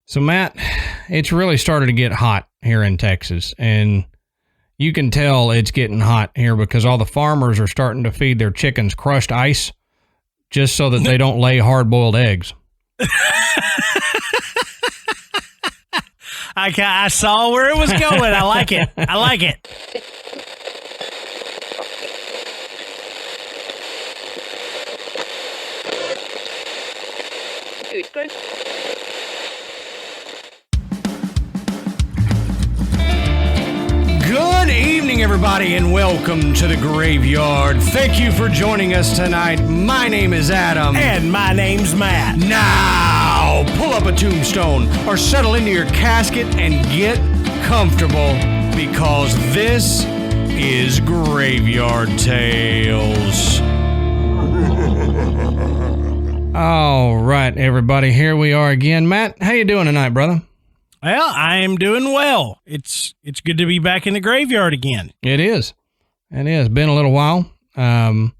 So, Matt, it's really started to get hot here in Texas, and you can tell it's getting hot here because all the farmers are starting to feed their chickens crushed ice just so that they don't lay hard-boiled eggs. I saw where it was going. I like it. I like it. Good. Good evening, everybody, and welcome to the Graveyard. Thank you for joining us tonight. My name is Adam. And my name's Matt. Now, pull up a tombstone or settle into your casket and get comfortable because this is Graveyard Tales. All right, everybody, here we are again. Matt, how you doing tonight, brother? Well, I am doing well. It's good to be back in the graveyard again. It is. It is. Been a little while. Like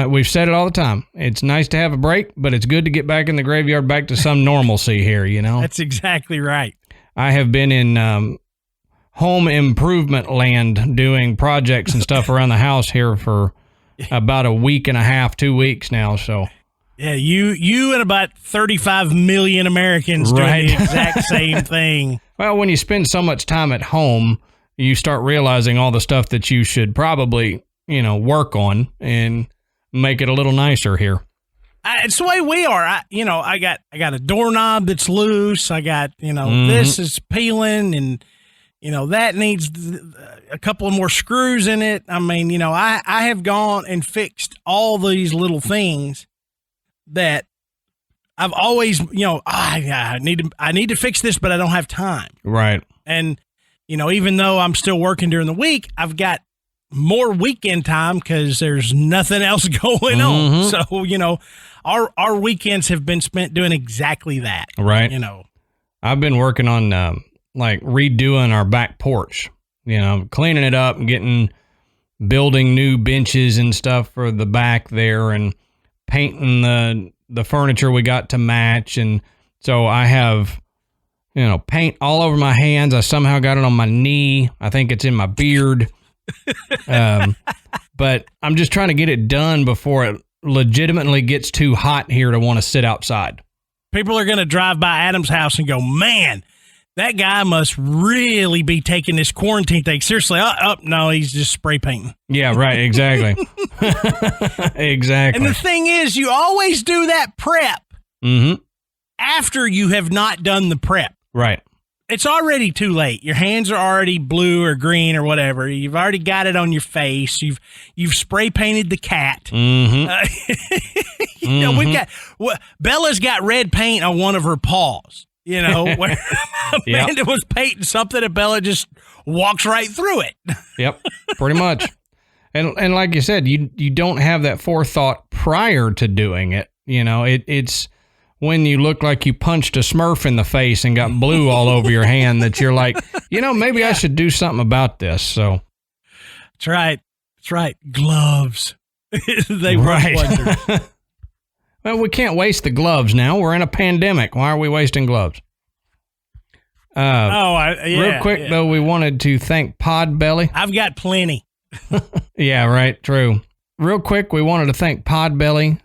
we've said it all the time. It's nice to have a break, but it's good to get back in the graveyard, back to some normalcy here, you know? That's exactly right. I have been in home improvement land doing projects and stuff around the house here for about a week and a half, 2 weeks now, so... Yeah, you and about 35 million Americans doing the exact same thing. Well, when you spend so much time at home, you start realizing all the stuff that you should probably, work on and make it a little nicer here. It's the way we are. I got a doorknob that's loose. I got, this is peeling and, that needs a couple of more screws in it. I mean, I have gone and fixed all these little things that I've always, I need to fix this, but I don't have time. Right. And, even though I'm still working during the week, I've got more weekend time because there's nothing else going on. So, our weekends have been spent doing exactly that. Right. I've been working on, redoing our back porch, cleaning it up and building new benches and stuff for the back there and painting the furniture we got to match. And so I have, paint all over my hands. I somehow got it on my knee. I think it's in my beard. But I'm just trying to get it done before it legitimately gets too hot here to want to sit outside. People are going to drive by Adam's house and go, man, that guy must really be taking this quarantine thing seriously. No, he's just spray painting. Yeah, right. Exactly. Exactly. And the thing is, you always do that prep after you have not done the prep. Right. It's already too late. Your hands are already blue or green or whatever. You've already got it on your face. You've spray painted the cat. Bella's got red paint on one of her paws. Where Amanda was painting something and Bella just walks right through it. Yep, pretty much. And like you said, you don't have that forethought prior to doing it. It's when you look like you punched a Smurf in the face and got blue all over your hand that you're like, maybe I should do something about this. So that's right. That's right. Gloves. They work wonders. Well, we can't waste the gloves now. We're in a pandemic. Why are we wasting gloves? Real quick, though, we wanted to thank Podbelly. I've got plenty. Yeah, right. True. Real quick, we wanted to thank Podbelly.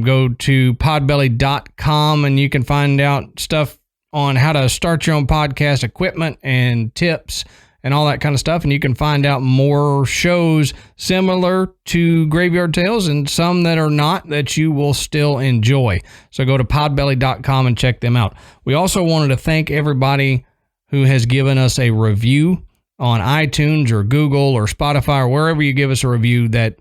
Go to podbelly.com and you can find out stuff on how to start your own podcast equipment and tips and all that kind of stuff. And you can find out more shows similar to Graveyard Tales and some that are not that you will still enjoy. So go to podbelly.com and check them out. We also wanted to thank everybody who has given us a review on iTunes or Google or Spotify or wherever you give us a review. That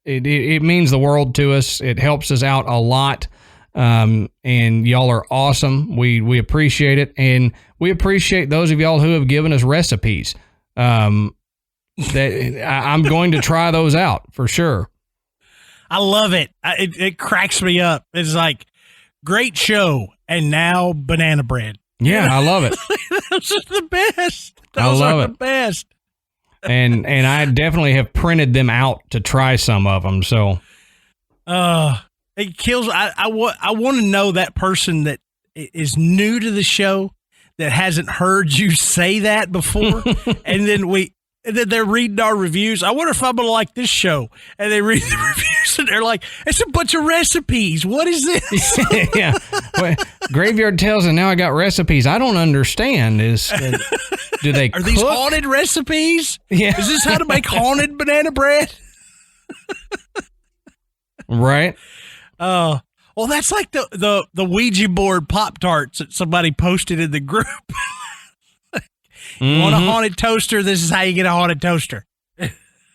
it means the world to us. It helps us out a lot. And y'all are awesome. We appreciate it. And we appreciate those of y'all who have given us recipes. I'm going to try those out for sure. I love it. It cracks me up. It's like, great show. And now banana bread. Yeah, I love it. Those are the best. Those are the best. And I definitely have printed them out to try some of them. So, it kills. I want to know that person that is new to the show that hasn't heard you say that before, and then they're reading our reviews. I wonder if I'm gonna like this show. And they read the reviews and they're like, "It's a bunch of recipes. What is this?" Yeah, well, Graveyard Tales, and now I got recipes. I don't understand. Do they are these haunted recipes? Yeah, is this how to make haunted banana bread? Right. Well, that's like the Ouija board Pop-Tarts that somebody posted in the group. You want a haunted toaster? This is how you get a haunted toaster.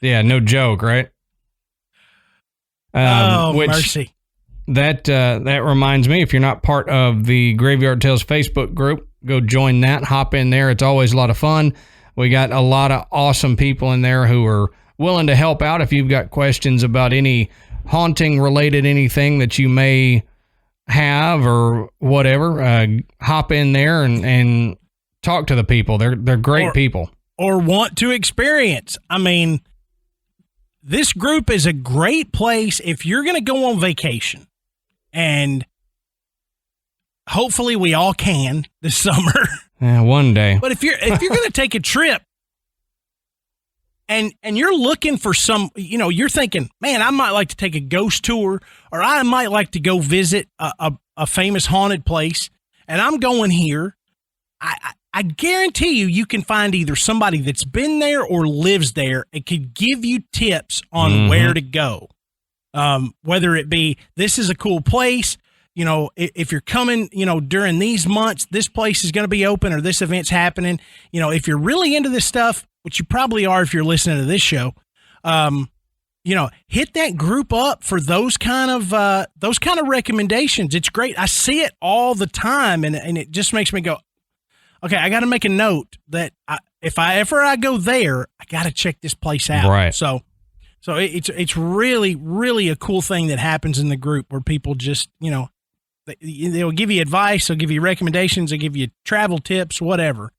Yeah, no joke, right? Mercy. That reminds me, if you're not part of the Graveyard Tales Facebook group, go join that. Hop in there. It's always a lot of fun. We got a lot of awesome people in there who are willing to help out if you've got questions about any haunting related anything that you may have or whatever. Hop in there and talk to the people. They're great people. Or want to experience. I mean, this group is a great place if you're going to go on vacation, and hopefully we all can this summer. Yeah, one day. But if you're going to take a trip and you're looking for some, you're thinking, man, I might like to take a ghost tour, or I might like to go visit a famous haunted place, and I'm going here. I guarantee you can find either somebody that's been there or lives there and could give you tips on where to go. Whether it be, this is a cool place, if you're coming, during these months, this place is going to be open or this event's happening. If you're really into this stuff, which you probably are if you're listening to this show, hit that group up for those kind of recommendations. It's great. I see it all the time, and it just makes me go, okay, I got to make a note that if I go there, I got to check this place out. Right. So it's really, really a cool thing that happens in the group where people just, they'll give you advice, they'll give you recommendations, they'll give you travel tips, whatever.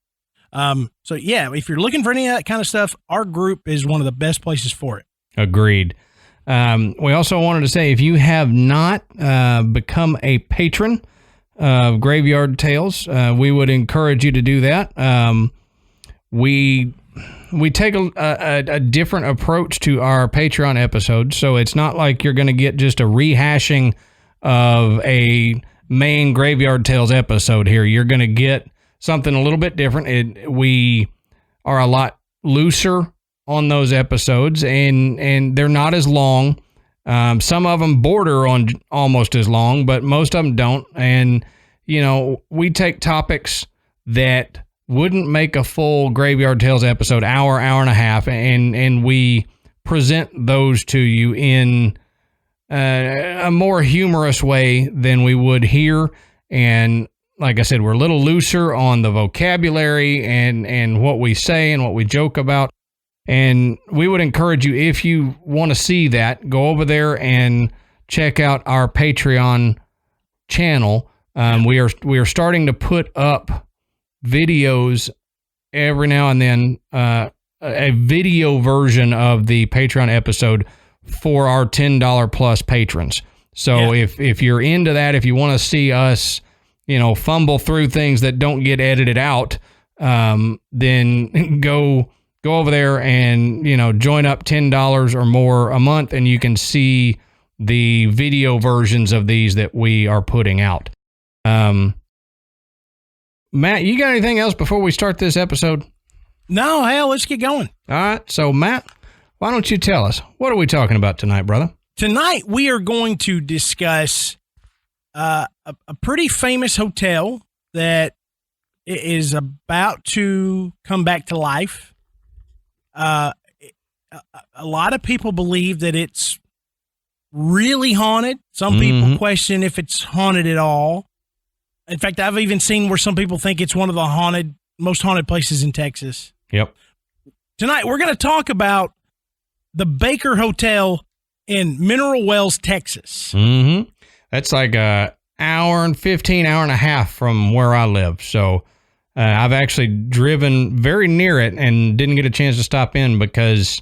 So yeah, if you're looking for any of that kind of stuff, our group is one of the best places for it. Agreed. We also wanted to say, if you have not become a patron of Graveyard Tales, we would encourage you to do that. We take a different approach to our Patreon episodes, so it's not like you're going to get just a rehashing of a main Graveyard Tales episode here. You're going to get something a little bit different. We are a lot looser on those episodes, and they're not as long. Some of them border on almost as long, but most of them don't. And, we take topics that wouldn't make a full Graveyard Tales episode, hour and a half, and we present those to you in a more humorous way than we would here. And like I said, we're a little looser on the vocabulary and what we say and what we joke about. And we would encourage you, if you want to see that, go over there and check out our Patreon channel. We are starting to put up videos every now and then, a video version of the Patreon episode for our $10 plus patrons. So if you're into that, if you want to see us, fumble through things that don't get edited out, then go over there and, join up $10 or more a month, and you can see the video versions of these that we are putting out. Matt, you got anything else before we start this episode? No, hell, let's get going. All right. So, Matt, why don't you tell us, what are we talking about tonight, brother? Tonight, we are going to discuss a pretty famous hotel that is about to come back to life. A lot of people believe that it's really haunted. Some people question if it's haunted at all. In fact, I've even seen where some people think it's one of the most haunted places in Texas. Yep. Tonight, we're going to talk about the Baker Hotel in Mineral Wells, Texas. Mm-hmm. That's like an hour and 15 from where I live. So I've actually driven very near it and didn't get a chance to stop in because,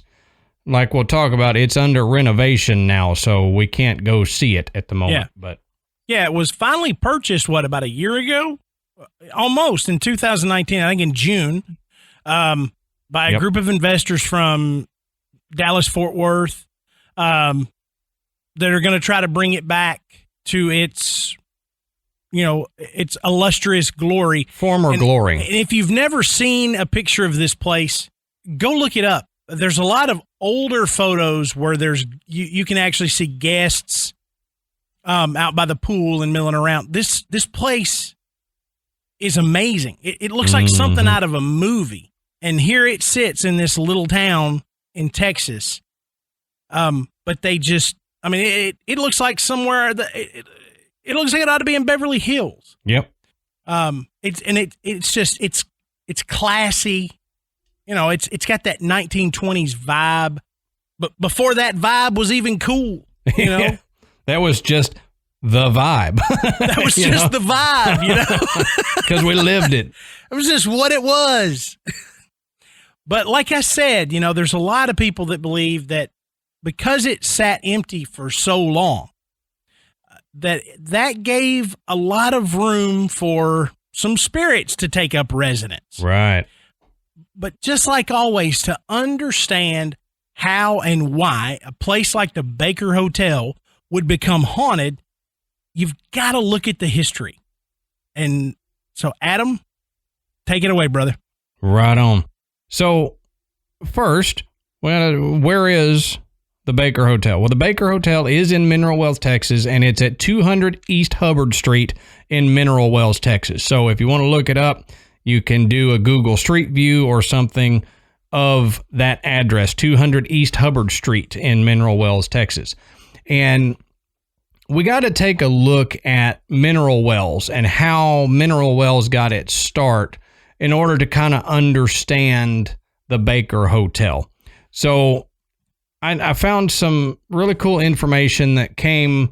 like we'll talk about, it's under renovation now, so we can't go see it at the moment. Yeah. But Yeah, it was finally purchased, about a year ago? Almost, in 2019, I think in June, by a group of investors from Dallas, Fort Worth, that are going to try to bring it back to its illustrious glory. Former glory. And if you've never seen a picture of this place, go look it up. There's a lot of older photos where you can actually see guests out by the pool and milling around. This place is amazing. It looks like something out of a movie. And here it sits in this little town in Texas. But they just, it looks like somewhere it looks like it ought to be in Beverly Hills. Yep. It's classy. It's got that 1920s vibe. But before that vibe was even cool, Yeah. That was just the vibe. That was just the vibe, Because we lived it. It was just what it was. But like I said, there's a lot of people that believe that because it sat empty for so long, that gave a lot of room for some spirits to take up residence. Right. But just like always, to understand how and why a place like the Baker Hotel would become haunted, you've got to look at the history. And so, Adam, take it away, brother. Right on. So, first, where is the Baker Hotel? Well, the Baker Hotel is in Mineral Wells, Texas, and it's at 200 East Hubbard Street in Mineral Wells, Texas. So, if you want to look it up, you can do a Google Street View or something of that address, 200 East Hubbard Street in Mineral Wells, Texas. And we got to take a look at Mineral Wells and how Mineral Wells got its start in order to kind of understand the Baker Hotel. So I found some really cool information that came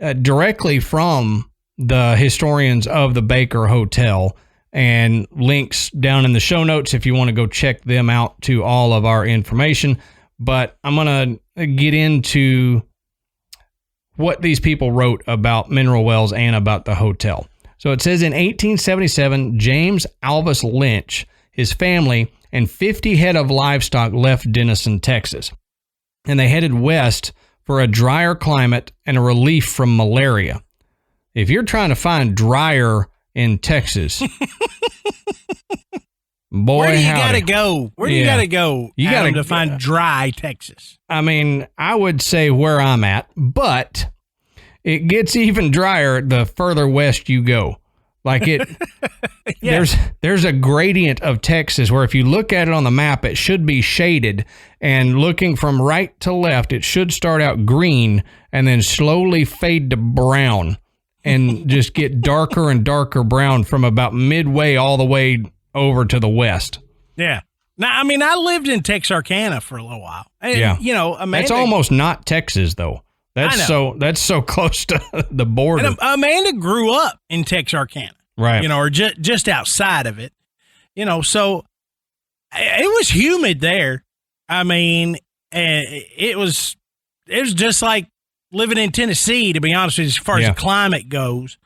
directly from the historians of the Baker Hotel, and links down in the show notes if you want to go check them out to all of our information. But I'm going to get into what these people wrote about Mineral Wells and about the hotel. So it says in 1877, James Alvis Lynch, his family, and 50 head of livestock left Denison, Texas. And they headed west for a drier climate and a relief from malaria. If you're trying to find drier in Texas, boy, where do you howdy. gotta go? Where do you gotta go? You gotta to find dry Texas. I would say where I'm at, but it gets even drier the further west you go. Like it, yeah. There's a gradient of Texas where if you look at it on the map, it should be shaded, and looking from right to left, it should start out green and then slowly fade to brown. And just get darker and darker brown from about midway all the way over to the west. Yeah. Now, I lived in Texarkana for a little while. And, Amanda, that's almost not Texas, though. That's so close to the border. And Amanda grew up in Texarkana, right? Or just outside of it. So it was humid there. It was just like living in Tennessee, to be honest with you, as far as the climate goes.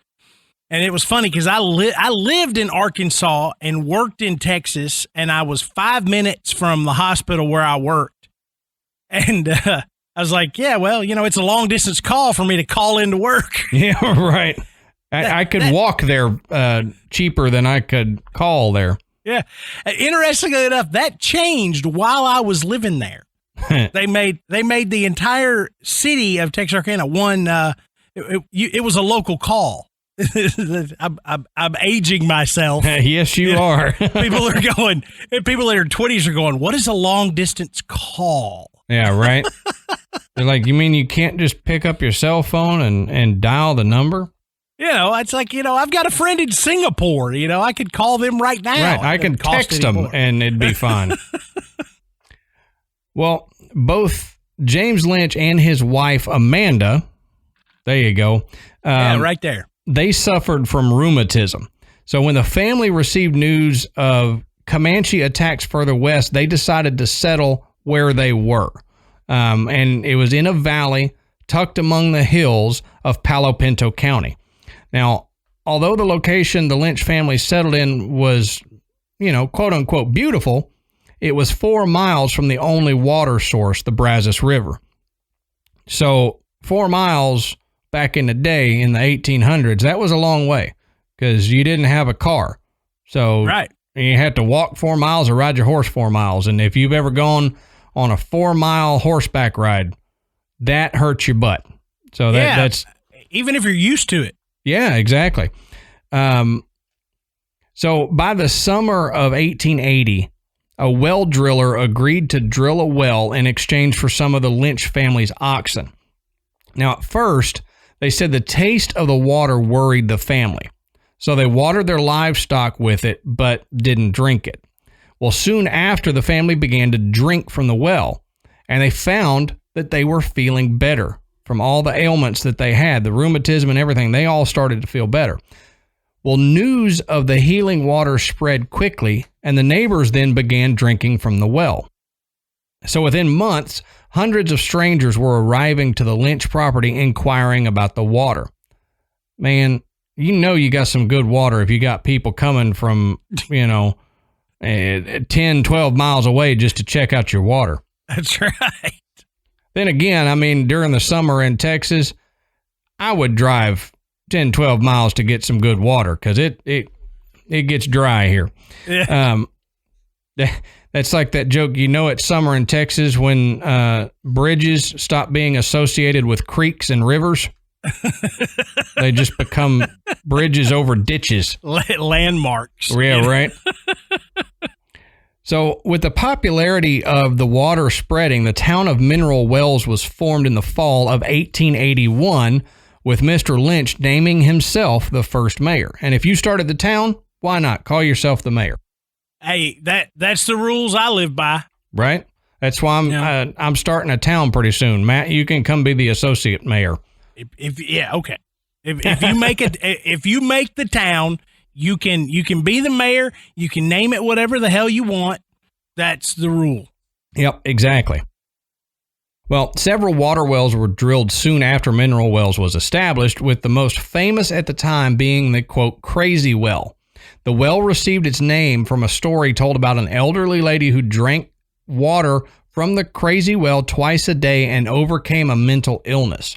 And it was funny because I lived in Arkansas and worked in Texas, and I was 5 minutes from the hospital where I worked. And I was like, yeah, well, it's a long distance call for me to call into work. Yeah, right. I could walk there cheaper than I could call there. Yeah. Interestingly enough, that changed while I was living there. They made the entire city of Texarkana one. It was a local call. I'm aging myself. Yes, you are. People that are 20s are going, what is a long distance call? Yeah, right. They're like, you mean you can't just pick up your cell phone and dial the number? It's like, I've got a friend in Singapore. I could call them right now. Right, I can text them and it'd be fine. Well, both James Lynch and his wife, Amanda, there you go. Right there. They suffered from rheumatism. So when the family received news of Comanche attacks further west, they decided to settle where they were. And it was in a valley tucked among the hills of Palo Pinto County. Now, although the location the Lynch family settled in was, quote unquote beautiful, it was 4 miles from the only water source, the Brazos River. So 4 miles back in the day in the 1800s, that was a long way because you didn't have a car. So right. You had to walk 4 miles or ride your horse 4 miles. And if you've ever gone on a 4 mile horseback ride, that hurts your butt. So that's even if you're used to it. Yeah, exactly. So by the summer of 1880, a well driller agreed to drill a well in exchange for some of the Lynch family's oxen. Now, at first, they said the taste of the water worried the family. So they watered their livestock with it, but didn't drink it. Well, soon after, the family began to drink from the well, and they found that they were feeling better from all the ailments that they had, the rheumatism and everything. They all started to feel better. Well, news of the healing water spread quickly, and the neighbors then began drinking from the well. So within months, hundreds of strangers were arriving to the Lynch property inquiring about the water. Man, you got some good water if you got people coming from, 10, 12 miles away just to check out your water. That's right. Then again, during the summer in Texas, I would drive 10, 12 miles to get some good water because it gets dry here. Yeah. That's like that joke, it's summer in Texas when bridges stop being associated with creeks and rivers. They just become bridges over ditches. Landmarks. Yeah, right. So with the popularity of the water spreading, the town of Mineral Wells was formed in the fall of 1881 with Mr. Lynch naming himself the first mayor. And if you started the town, why not call yourself the mayor? Hey, that's the rules I live by. Right? That's why I'm starting a town pretty soon. Matt, you can come be the associate mayor. Okay. If you make it, if you make the town, you can be the mayor. You can name it whatever the hell you want. That's the rule. Yep, exactly. Well, several water wells were drilled soon after Mineral Wells was established, with the most famous at the time being the, quote, Crazy Well. The well received its name from a story told about an elderly lady who drank water from the Crazy Well twice a day and overcame a mental illness.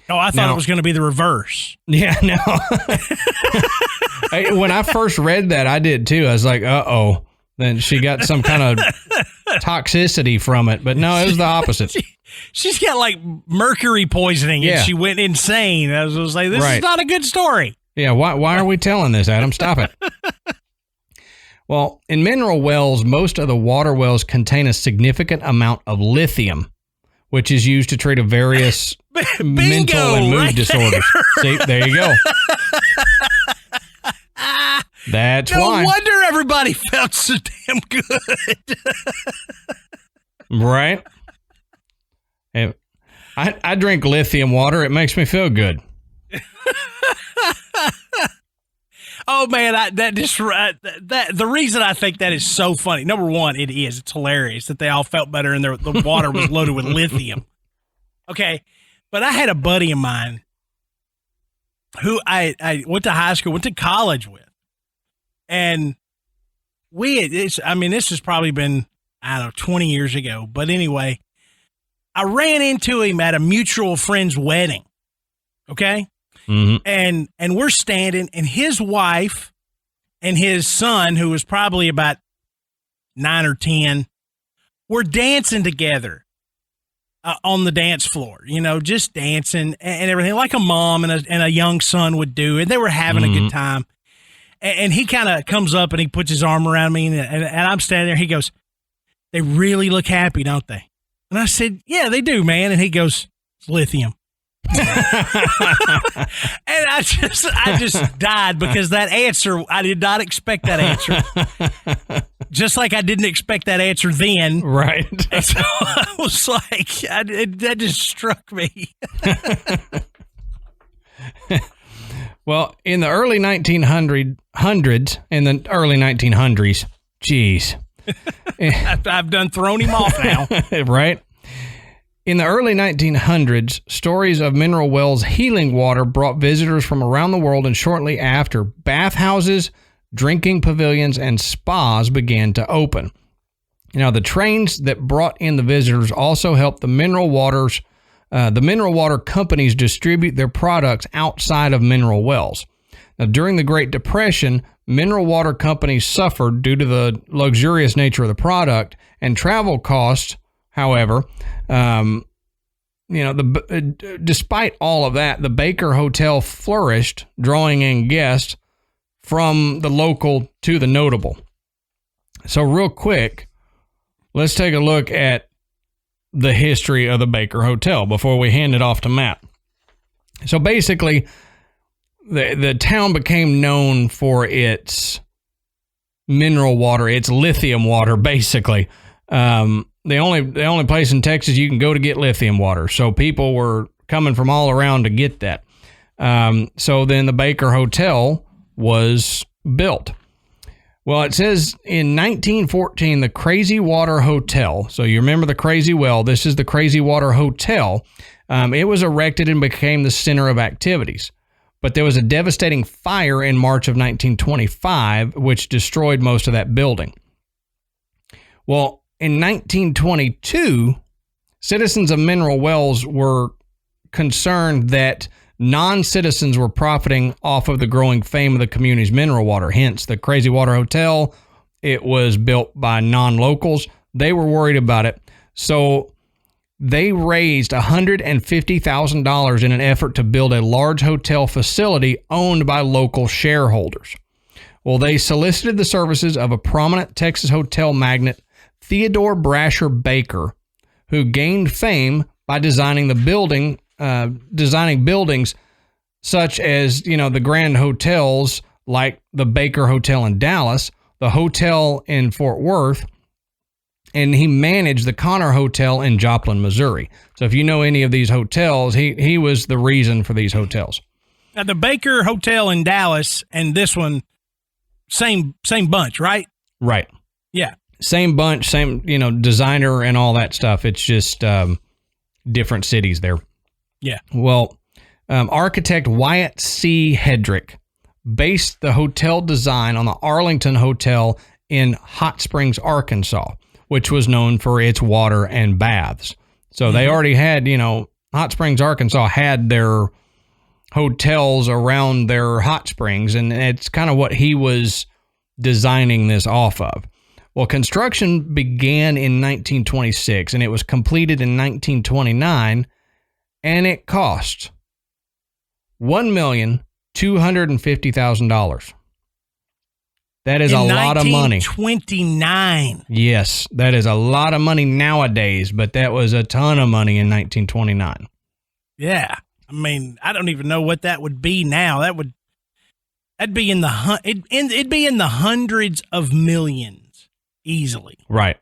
Oh, I thought it was going to be the reverse. Yeah, no. When I first read that, I did too. I was like, uh-oh. Then she got some kind of toxicity from it. But no, it was the opposite. She's got like mercury poisoning and she went insane. I was like, this is not a good story. Yeah, why are we telling this, Adam? Stop it. Well, in Mineral Wells, most of the water wells contain a significant amount of lithium, which is used to treat various mental and mood disorders. See, there you go. That's why. No wonder everybody felt so damn good. Right? I drink lithium water. It makes me feel good. Oh man, the reason I think that is so funny. Number one, it's hilarious that they all felt better and the water was loaded with lithium. Okay, but I had a buddy of mine who I went to high school, went to college with, and this has probably been 20 years ago. But anyway, I ran into him at a mutual friend's wedding. Okay. Mm-hmm. And we're standing, and his wife and his son, who was probably about 9 or 10, were dancing together on the dance floor, just dancing and everything like a mom and a young son would do. And they were having a good time. And he kind of comes up and he puts his arm around me and I'm standing there. He goes, "They really look happy, don't they?" And I said, "Yeah, they do, man." And he goes, "It's lithium." And I just died because that answer, I did not expect that answer. Just like I didn't expect that answer then. Right. And so I was like, that just struck me. Well, in the early 1900s, in the early 1900s, geez. I've done thrown him off now. Right. In the early 1900s, stories of mineral wells healing water brought visitors from around the world, and shortly after, bathhouses, drinking pavilions, and spas began to open. Now, the trains that brought in the visitors also helped the mineral water companies distribute their products outside of mineral wells. Now, during the Great Depression, mineral water companies suffered due to the luxurious nature of the product and travel costs. However, despite all of that, the Baker Hotel flourished, drawing in guests from the local to the notable. So real quick, let's take a look at the history of the Baker Hotel before we hand it off to Matt. So basically, the town became known for its mineral water, its lithium water, basically. The only place in Texas you can go to get lithium water. So people were coming from all around to get that. So then the Baker Hotel was built. Well, it says in 1914, the Crazy Water Hotel. So you remember the Crazy Well. This is the Crazy Water Hotel. It was erected and became the center of activities. But there was a devastating fire in March of 1925, which destroyed most of that building. Well, in 1922, citizens of mineral wells were concerned that non-citizens were profiting off of the growing fame of the community's mineral water. Hence, the Crazy Water Hotel, it was built by non-locals. They were worried about it. So they raised $150,000 in an effort to build a large hotel facility owned by local shareholders. Well, they solicited the services of a prominent Texas hotel magnate, Theodore Brasher Baker, who gained fame by designing buildings such as, the grand hotels like the Baker Hotel in Dallas, the hotel in Fort Worth, and he managed the Connor Hotel in Joplin, Missouri. So if you know any of these hotels, he was the reason for these hotels. Now, the Baker Hotel in Dallas and this one, same bunch, right? Right. Yeah. Same bunch, same, designer and all that stuff. It's just different cities there. Yeah. Well, architect Wyatt C. Hedrick based the hotel design on the Arlington Hotel in Hot Springs, Arkansas, which was known for its water and baths. So they already had, Hot Springs, Arkansas had their hotels around their hot springs, and it's kind of what he was designing this off of. Well, construction began in 1926, and it was completed in 1929, and it cost $1,250,000. That is a lot of money. 1929. Yes, that is a lot of money nowadays, but that was a ton of money in 1929. Yeah. I mean, I don't even know what that would be now. That'd be in the it'd be in the hundreds of millions easily. Right.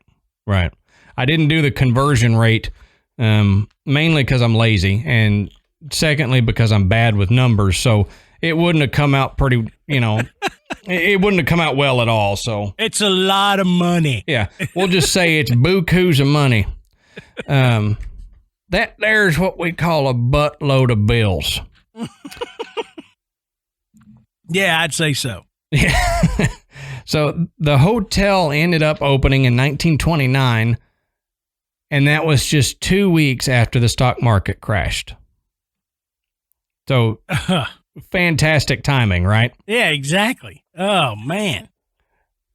I didn't do the conversion rate mainly because I'm lazy, and secondly because I'm bad with numbers. So it wouldn't have come out pretty, it wouldn't have come out well at all. So it's a lot of money. Yeah, we'll just say it's bukus of money. That there's what we call a buttload of bills. Yeah, I'd say so. Yeah. So the hotel ended up opening in 1929, and that was just 2 weeks after the stock market crashed. So fantastic timing, right? Yeah, exactly. Oh, man.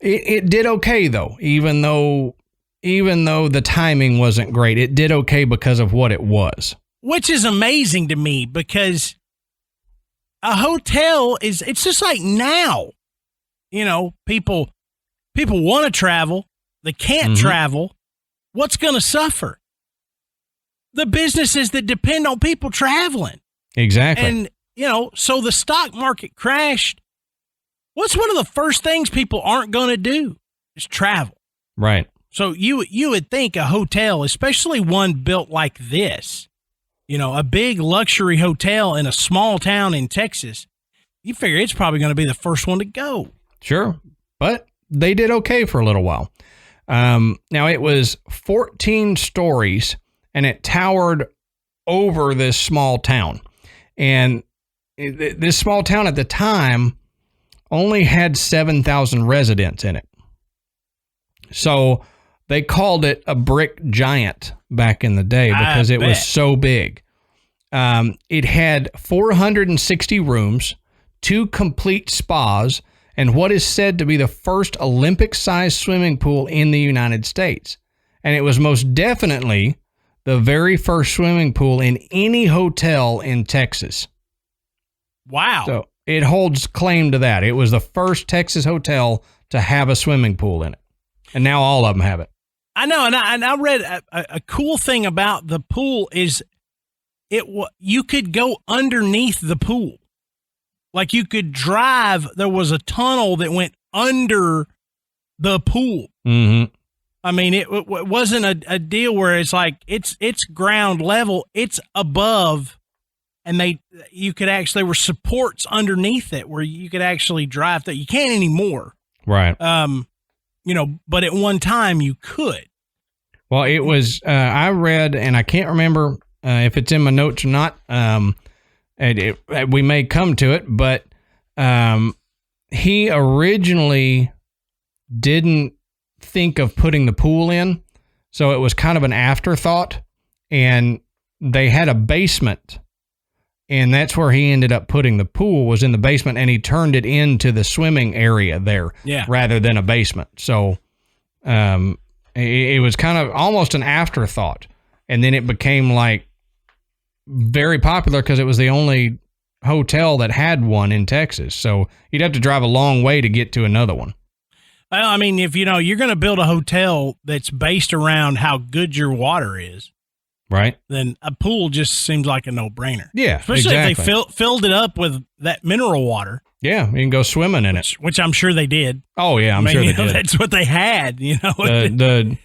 It did okay, though, even though the timing wasn't great. It did okay because of what it was. Which is amazing to me, because a hotel it's just like now. People want to travel. They can't travel. What's going to suffer? The businesses that depend on people traveling. Exactly. And, so the stock market crashed. What's one of the first things people aren't going to do is travel. Right. So you would think a hotel, especially one built like this, a big luxury hotel in a small town in Texas, you figure it's probably going to be the first one to go. Sure. But they did okay for a little while. Now, it was 14 stories and it towered over this small town. And this small town at the time only had 7,000 residents in it. So they called it a brick giant back in the day because it was so big. It had 460 rooms, 2 complete spas, and what is said to be the first Olympic-sized swimming pool in the United States. And it was most definitely the very first swimming pool in any hotel in Texas. Wow. So it holds claim to that. It was the first Texas hotel to have a swimming pool in it. And now all of them have it. I know, and I read a cool thing about the pool is you could go underneath the pool. Like you could drive, there was a tunnel that went under the pool. Mm-hmm. I mean, it wasn't a deal where it's like it's ground level, it's above, and there were supports underneath it where you could actually drive that. You can't anymore. Right. But at one time you could. Well, it was, I read, and I can't remember if it's in my notes or not. We may come to it, but he originally didn't think of putting the pool in, so it was kind of an afterthought, and they had a basement, and that's where he ended up putting the pool, was in the basement, and he turned it into the swimming area there rather than a basement. So it was kind of almost an afterthought, and then it became like very popular because it was the only hotel that had one in Texas. So you'd have to drive a long way to get to another one. Well, I mean, if you're going to build a hotel that's based around how good your water is, right, then a pool just seems like a no-brainer. Yeah, especially exactly. if they filled it up with that mineral water. Yeah, you can go swimming in it, which I'm sure they did. Oh yeah, I'm sure they did. That's what they had. You're going to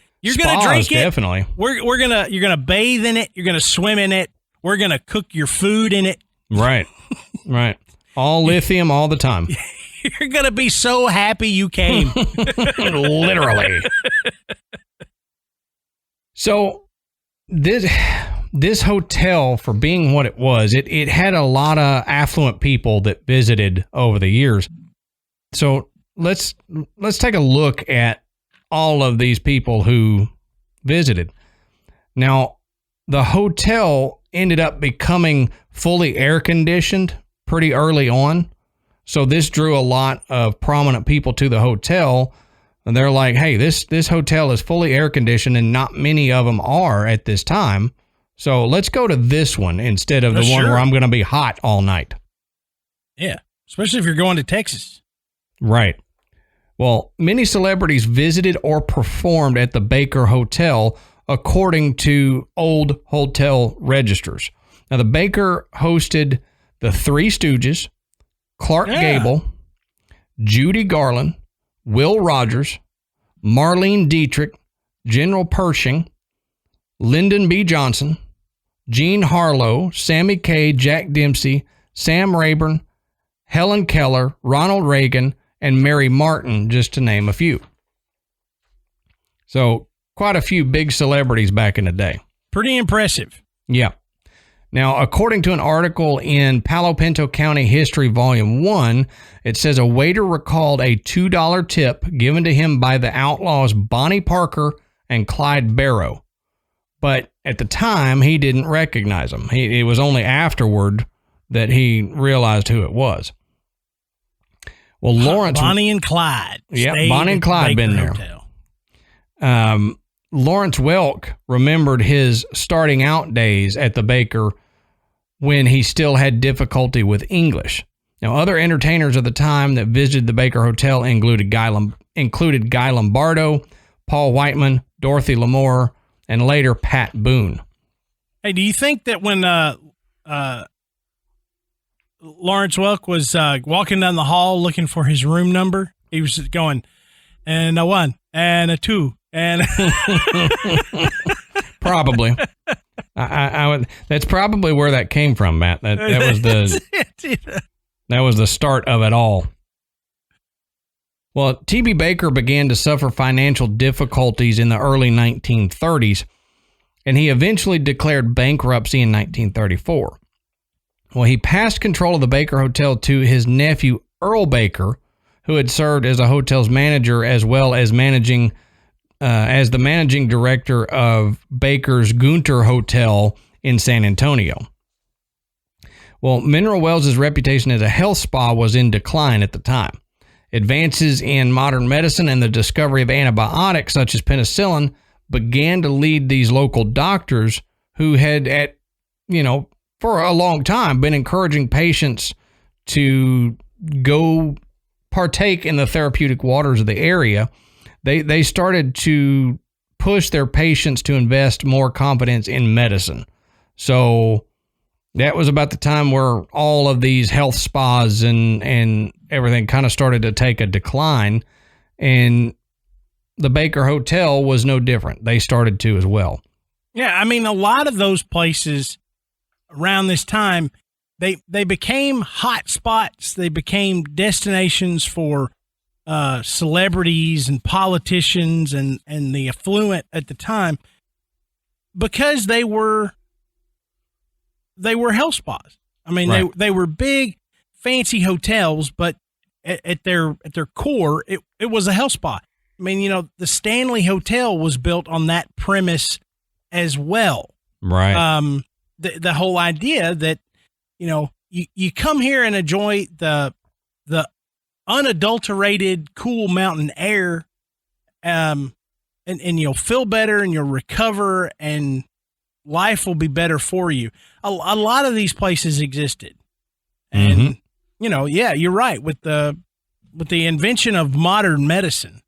drink it. Definitely. You're gonna bathe in it. You're gonna swim in it. We're gonna cook your food in it. Right, right. All lithium all the time. You're going to be so happy you came. Literally. So this hotel, for being what it was, it had a lot of affluent people that visited over the years. So let's take a look at all of these people who visited. Now, the hotel ended up becoming fully air conditioned pretty early on. So this drew a lot of prominent people to the hotel, and they're like, hey, this hotel is fully air conditioned, and not many of them are at this time. So let's go to this one instead of the one where I'm going to be hot all night. Yeah, especially if you're going to Texas. Right. Well, many celebrities visited or performed at the Baker Hotel, according to old hotel registers. Now, the Baker hosted the Three Stooges, Clark Gable, Judy Garland, Will Rogers, Marlene Dietrich, General Pershing, Lyndon B. Johnson, Jean Harlow, Sammy Kaye, Jack Dempsey, Sam Rayburn, Helen Keller, Ronald Reagan, and Mary Martin, just to name a few. So quite a few big celebrities back in the day. Pretty impressive. Yeah. Now, according to an article in Palo Pinto County History, Volume 1, it says a waiter recalled a $2 tip given to him by the outlaws Bonnie Parker and Clyde Barrow. But at the time, he didn't recognize them. It was only afterward that he realized who it was. Well, Lawrence... Bonnie and Clyde. Yeah, Bonnie and Clyde been there. Lawrence Welk remembered his starting out days at the Baker when he still had difficulty with English. Now, other entertainers of the time that visited the Baker Hotel included Guy Lombardo, Paul Whiteman, Dorothy Lamour, and later Pat Boone. Hey, do you think that when Lawrence Welk was walking down the hall looking for his room number, he was just going, and a 1, and a 2, and probably. I would. That's probably where that came from, Matt. That was that was the start of it all. Well, T.B. Baker began to suffer financial difficulties in the early 1930s, and he eventually declared bankruptcy in 1934. Well, he passed control of the Baker Hotel to his nephew, Earl Baker, who had served as a hotel's manager as well as as the managing director of Baker's Gunter Hotel in San Antonio. Well, Mineral Wells' reputation as a health spa was in decline at the time. Advances in modern medicine and the discovery of antibiotics such as penicillin began to lead these local doctors who had, for a long time been encouraging patients to go partake in the therapeutic waters of the area. They started to push their patients to invest more confidence in medicine. So that was about the time where all of these health spas and everything kind of started to take a decline. And the Baker Hotel was no different. They started to as well. Yeah, I mean, a lot of those places around this time, they became hot spots. They became destinations for celebrities and politicians and the affluent at the time because they were health spas. I mean, right. they were big, fancy hotels, but at their core, it was a health spa. I mean, the Stanley Hotel was built on that premise as well. Right. The whole idea that, you come here and enjoy the unadulterated, cool mountain air, and you'll feel better and you'll recover and life will be better for you. A lot of these places existed. And, you're right. With the invention of modern medicine,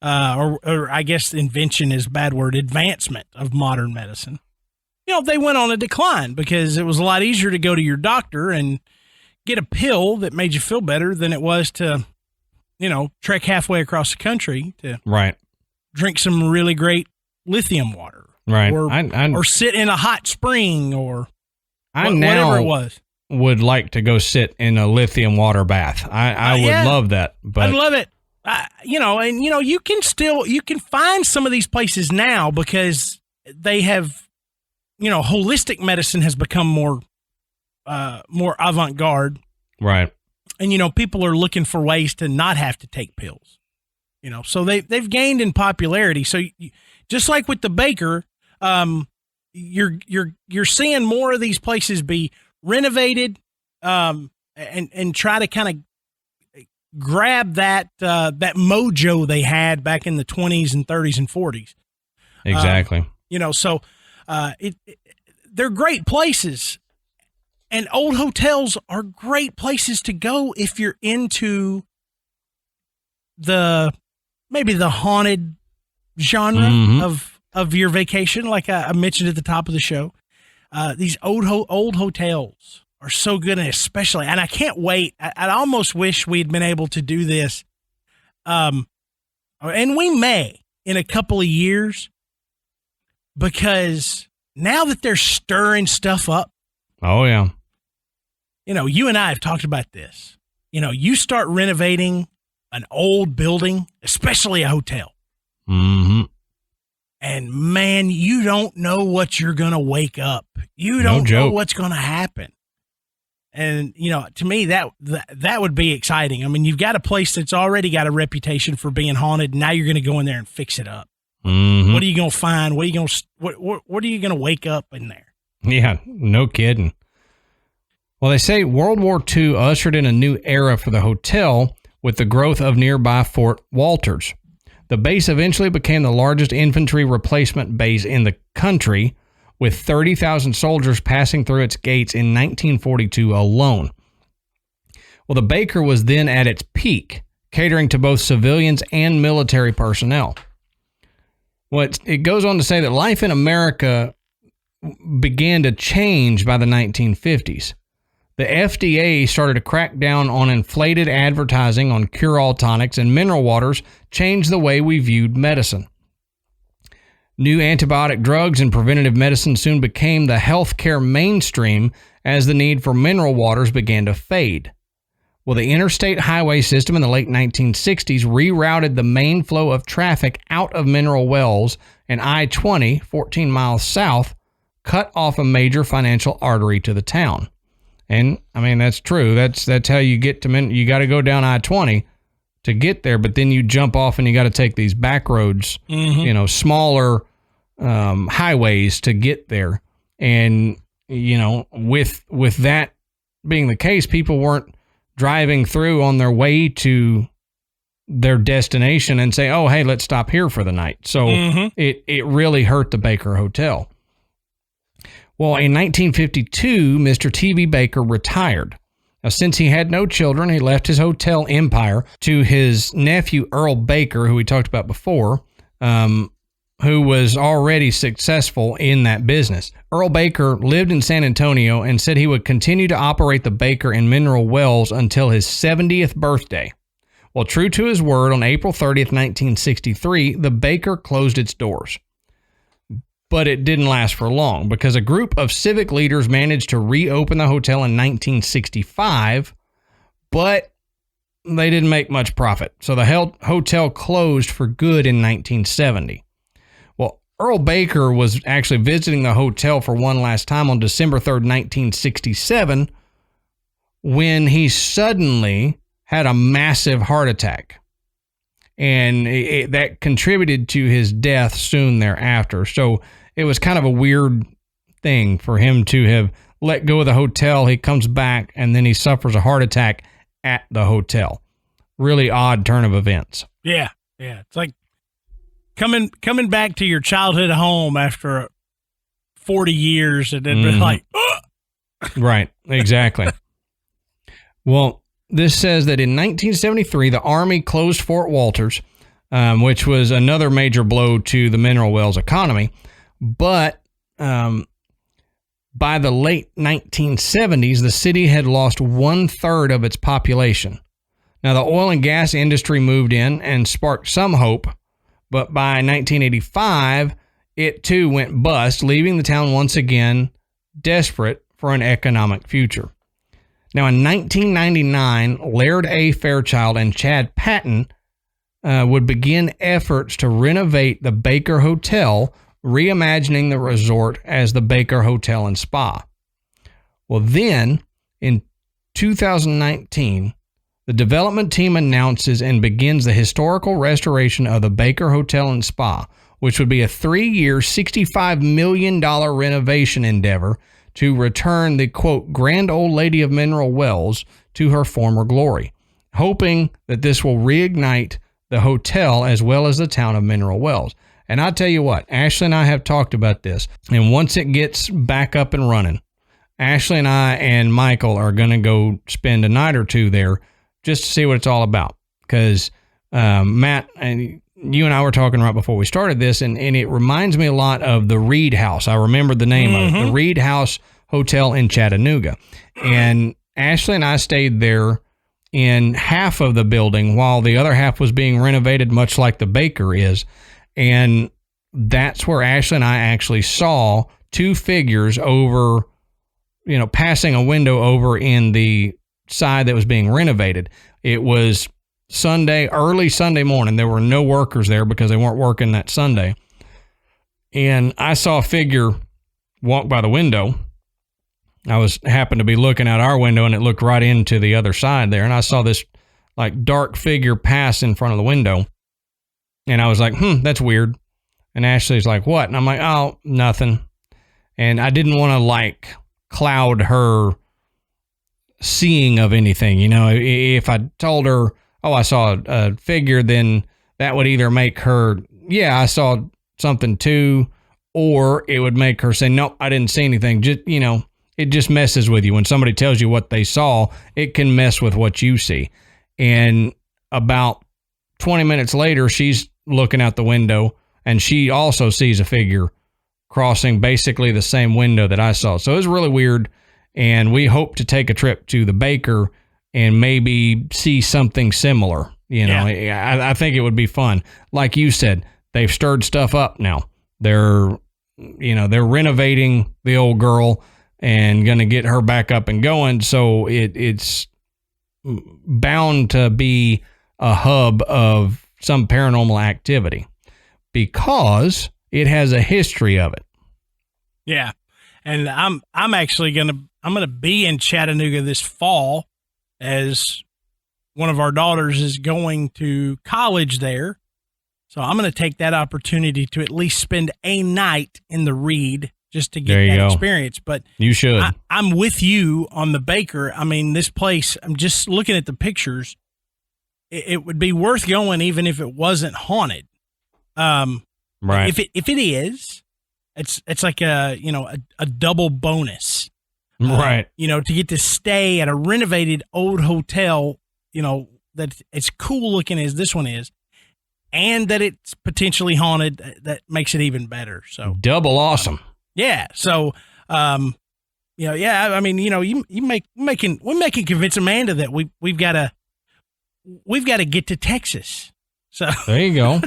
or I guess invention is a bad word, advancement of modern medicine, they went on a decline because it was a lot easier to go to your doctor and get a pill that made you feel better than it was to, trek halfway across the country to drink some really great lithium water. Right. Or sit in a hot spring or whatever it was. Would like to go sit in a lithium water bath. I would love that. But I'd love it. You can find some of these places now because they have, holistic medicine has become more avant-garde. Right. And, people are looking for ways to not have to take pills, so they've gained in popularity. So just like with the Baker, you're seeing more of these places be renovated, and try to kind of grab that mojo they had back in the 20s and 30s and 40s. Exactly. They're great places, and old hotels are great places to go if you're into maybe the haunted genre of your vacation. Like I mentioned at the top of the show, these old hotels are so good, and especially, and I can't wait. I almost wish we'd been able to do this. And we may in a couple of years, because now that they're stirring stuff up. Oh, yeah. You and I have talked about this. You start renovating an old building, especially a hotel. Mm-hmm. And man, you don't know what you're going to wake up. You don't know what's going to happen. And, to me, that would be exciting. I mean, you've got a place that's already got a reputation for being haunted. Now you're going to go in there and fix it up. Mm-hmm. What are you going to find? What are you going to wake up in there? Yeah, no kidding. Well, they say World War II ushered in a new era for the hotel with the growth of nearby Fort Walters. The base eventually became the largest infantry replacement base in the country, with 30,000 soldiers passing through its gates in 1942 alone. Well, the Baker was then at its peak, catering to both civilians and military personnel. Well, it goes on to say that life in America began to change by the 1950s. The FDA started to crack down on inflated advertising on cure-all tonics, and mineral waters changed the way we viewed medicine. New antibiotic drugs and preventative medicine soon became the healthcare mainstream as the need for mineral waters began to fade. Well, the interstate highway system in the late 1960s rerouted the main flow of traffic out of Mineral Wells, and I-20, 14 miles south, cut off a major financial artery to the town. And I mean, that's true. That's how you get to you got to go down I-20 to get there, but then you jump off and you got to take these back roads, smaller highways to get there. And with that being the case, people weren't driving through on their way to their destination and say, oh, hey, let's stop here for the night. So it really hurt the Baker Hotel. Well, in 1952, Mr. T.V. Baker retired. Now, since he had no children, he left his hotel empire to his nephew, Earl Baker, who we talked about before, who was already successful in that business. Earl Baker lived in San Antonio and said he would continue to operate the Baker in Mineral Wells until his 70th birthday. Well, true to his word, on April 30th, 1963, the Baker closed its doors. But it didn't last for long because a group of civic leaders managed to reopen the hotel in 1965, but they didn't make much profit. So the hotel closed for good in 1970. Well, Earl Baker was actually visiting the hotel for one last time on December 3rd, 1967, when he suddenly had a massive heart attack. And that contributed to his death soon thereafter. So it was kind of a weird thing for him to have let go of the hotel. He comes back and then he suffers a heart attack at the hotel. Really odd turn of events. Yeah. It's like coming back to your childhood home after 40 years and then be like, ugh! Right, exactly. Well, this says that in 1973, the Army closed Fort Walters, which was another major blow to the Mineral Wells economy. But by the late 1970s, the city had lost 1/3 of its population. Now, the oil and gas industry moved in and sparked some hope, but by 1985, it too went bust, leaving the town once again desperate for an economic future. Now, in 1999, Laird A. Fairchild and Chad Patton would begin efforts to renovate the Baker Hotel, reimagining the resort as the Baker Hotel and Spa. Well, then, in 2019, the development team announces and begins the historical restoration of the Baker Hotel and Spa, which would be a 3-year, $65 million renovation endeavor to return the, quote, grand old lady of Mineral Wells to her former glory, hoping that this will reignite the hotel as well as the town of Mineral Wells. And I'll tell you what, Ashley and I have talked about this, and once it gets back up and running, Ashley and I and Michael are going to go spend a night or two there just to see what it's all about. Because Matt and you and I were talking right before we started this, and it reminds me a lot of the Reed House. I remember the name of it, the Reed House Hotel in Chattanooga. And Ashley and I stayed there in half of the building while the other half was being renovated, much like the Baker is. And that's where Ashley and I actually saw two figures over, passing a window over in the side that was being renovated. It was early Sunday morning. There were no workers there because they weren't working that Sunday. And I saw a figure walk by the window. I happened to be looking out our window, and it looked right into the other side there. And I saw this dark figure pass in front of the window. And I was like, that's weird. And Ashley's like, what? And I'm like, oh, nothing. And I didn't want to cloud her seeing of anything. If I told her, oh, I saw a figure, then that would either make her, yeah, I saw something too, or it would make her say, nope, I didn't see anything. Just, it just messes with you. When somebody tells you what they saw, it can mess with what you see. And about 20 minutes later, she's looking out the window, and she also sees a figure crossing basically the same window that I saw. So it was really weird, and we hope to take a trip to the Baker and maybe see something similar. I think it would be fun. Like you said, they've stirred stuff up now. They're renovating the old girl and going to get her back up and going. So it's bound to be a hub of some paranormal activity because it has a history of it. Yeah. And I'm actually going to be in Chattanooga this fall, as one of our daughters is going to college there. So I'm going to take that opportunity to at least spend a night in the Reed just to get that experience. But you should. I'm with you on the Baker. I mean, this place, I'm just looking at the pictures. It would be worth going even if it wasn't haunted. Right. If it is, it's like a double bonus. Right. To get to stay at a renovated old hotel, that it's cool looking as this one is, and that it's potentially haunted, that makes it even better. So double awesome. Yeah. So, I mean, we're making convince Amanda that we've got to get to Texas. So there you go.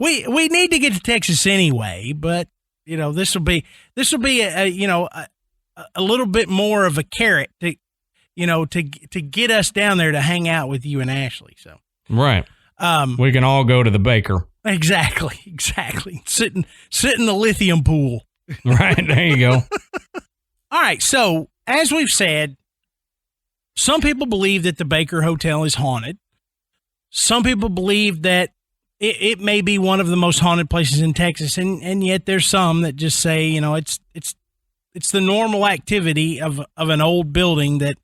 We need to get to Texas anyway, but this will be a little bit more of a carrot to get us down there to hang out with you and Ashley. So right. We can all go to the Baker. Exactly. Sit in the lithium pool. Right. There you go. All right. So as we've said, some people believe that the Baker Hotel is haunted. Some people believe that it may be one of the most haunted places in Texas. And yet there's some that just say, it's the normal activity of an old building that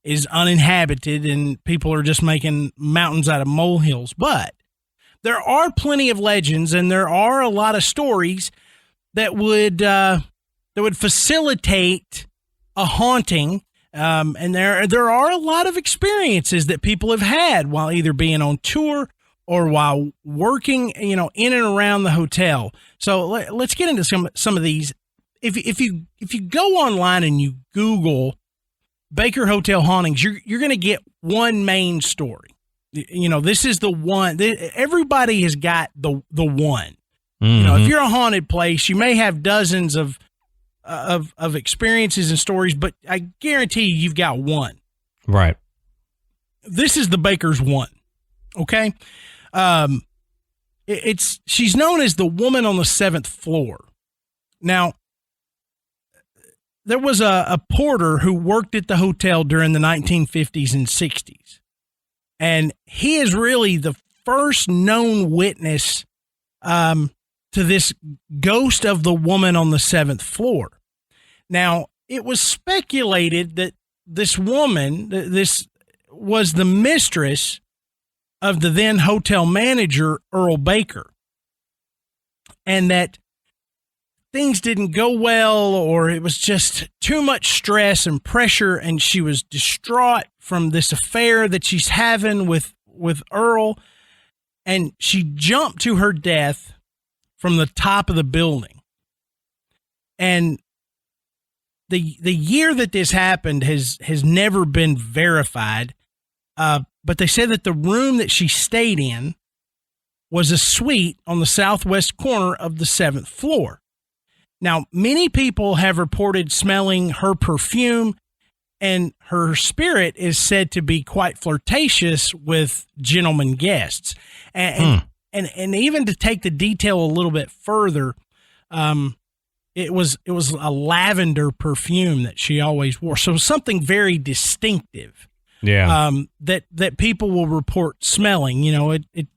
is uninhabited and people are just making mountains out of molehills. But there are plenty of legends and there are a lot of stories that would facilitate a haunting. And there are a lot of experiences that people have had while either being on tour or while working, in and around the hotel. So let's get into some of these. If you go online and you Google Baker Hotel hauntings, you're going to get one main story. This is the one. Everybody has got the one. Mm-hmm. If you're a haunted place, you may have dozens of experiences and stories, but I guarantee you've got one. Right. This is the Baker's one. Okay. She's known as the woman on the 7th floor. Now, there was a porter who worked at the hotel during the 1950s and 60s. And he is really the first known witness to this ghost of the woman on the 7th floor. Now, it was speculated that this woman, this was the mistress of the then hotel manager, Earl Baker, and that things didn't go well, or it was just too much stress and pressure, and she was distraught from this affair that she's having with Earl, and she jumped to her death from the top of the building. And the year that this happened has never been verified, but they said that the room that she stayed in was a suite on the southwest corner of the 7th floor. Now, many people have reported smelling her perfume, and her spirit is said to be quite flirtatious with gentlemen guests. And even to take the detail a little bit further, it was a lavender perfume that she always wore. So something very distinctive. Yeah. That people will report smelling.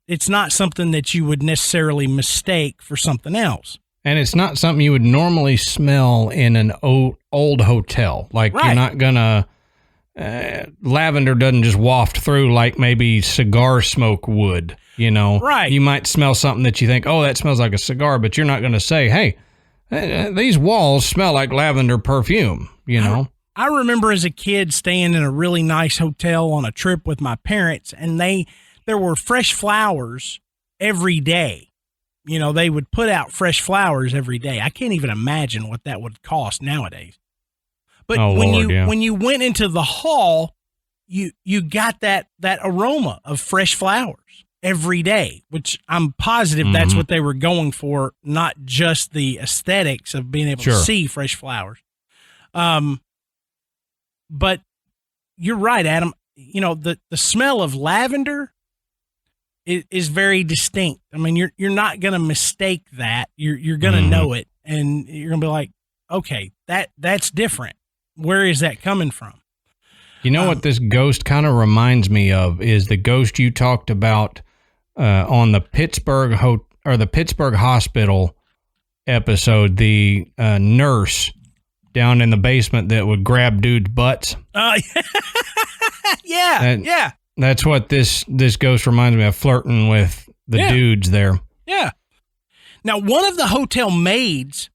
It's not something that you would necessarily mistake for something else. And it's not something you would normally smell in an old hotel. Like, right. You're not gonna, lavender doesn't just waft through like maybe cigar smoke would, Right. You might smell something that you think, oh, that smells like a cigar, but you're not going to say, hey, these walls smell like lavender perfume, I remember as a kid staying in a really nice hotel on a trip with my parents, and there were fresh flowers every day. They would put out fresh flowers every day. I can't even imagine what that would cost nowadays. But when you went into the hall, you got that aroma of fresh flowers every day, which I'm positive that's what they were going for, not just the aesthetics of being able to see fresh flowers. But you're right, Adam. the smell of lavender is very distinct. I mean, you're not going to mistake that. You're going to know it, and you're going to be like, okay, that's different. Where is that coming from? You know what this ghost kind of reminds me of is the ghost you talked about on the Pittsburgh hospital episode, the nurse down in the basement that would grab dudes' butts. Yeah. That's what this ghost reminds me of, flirting with the dudes there. Yeah. Now, one of the hotel maids,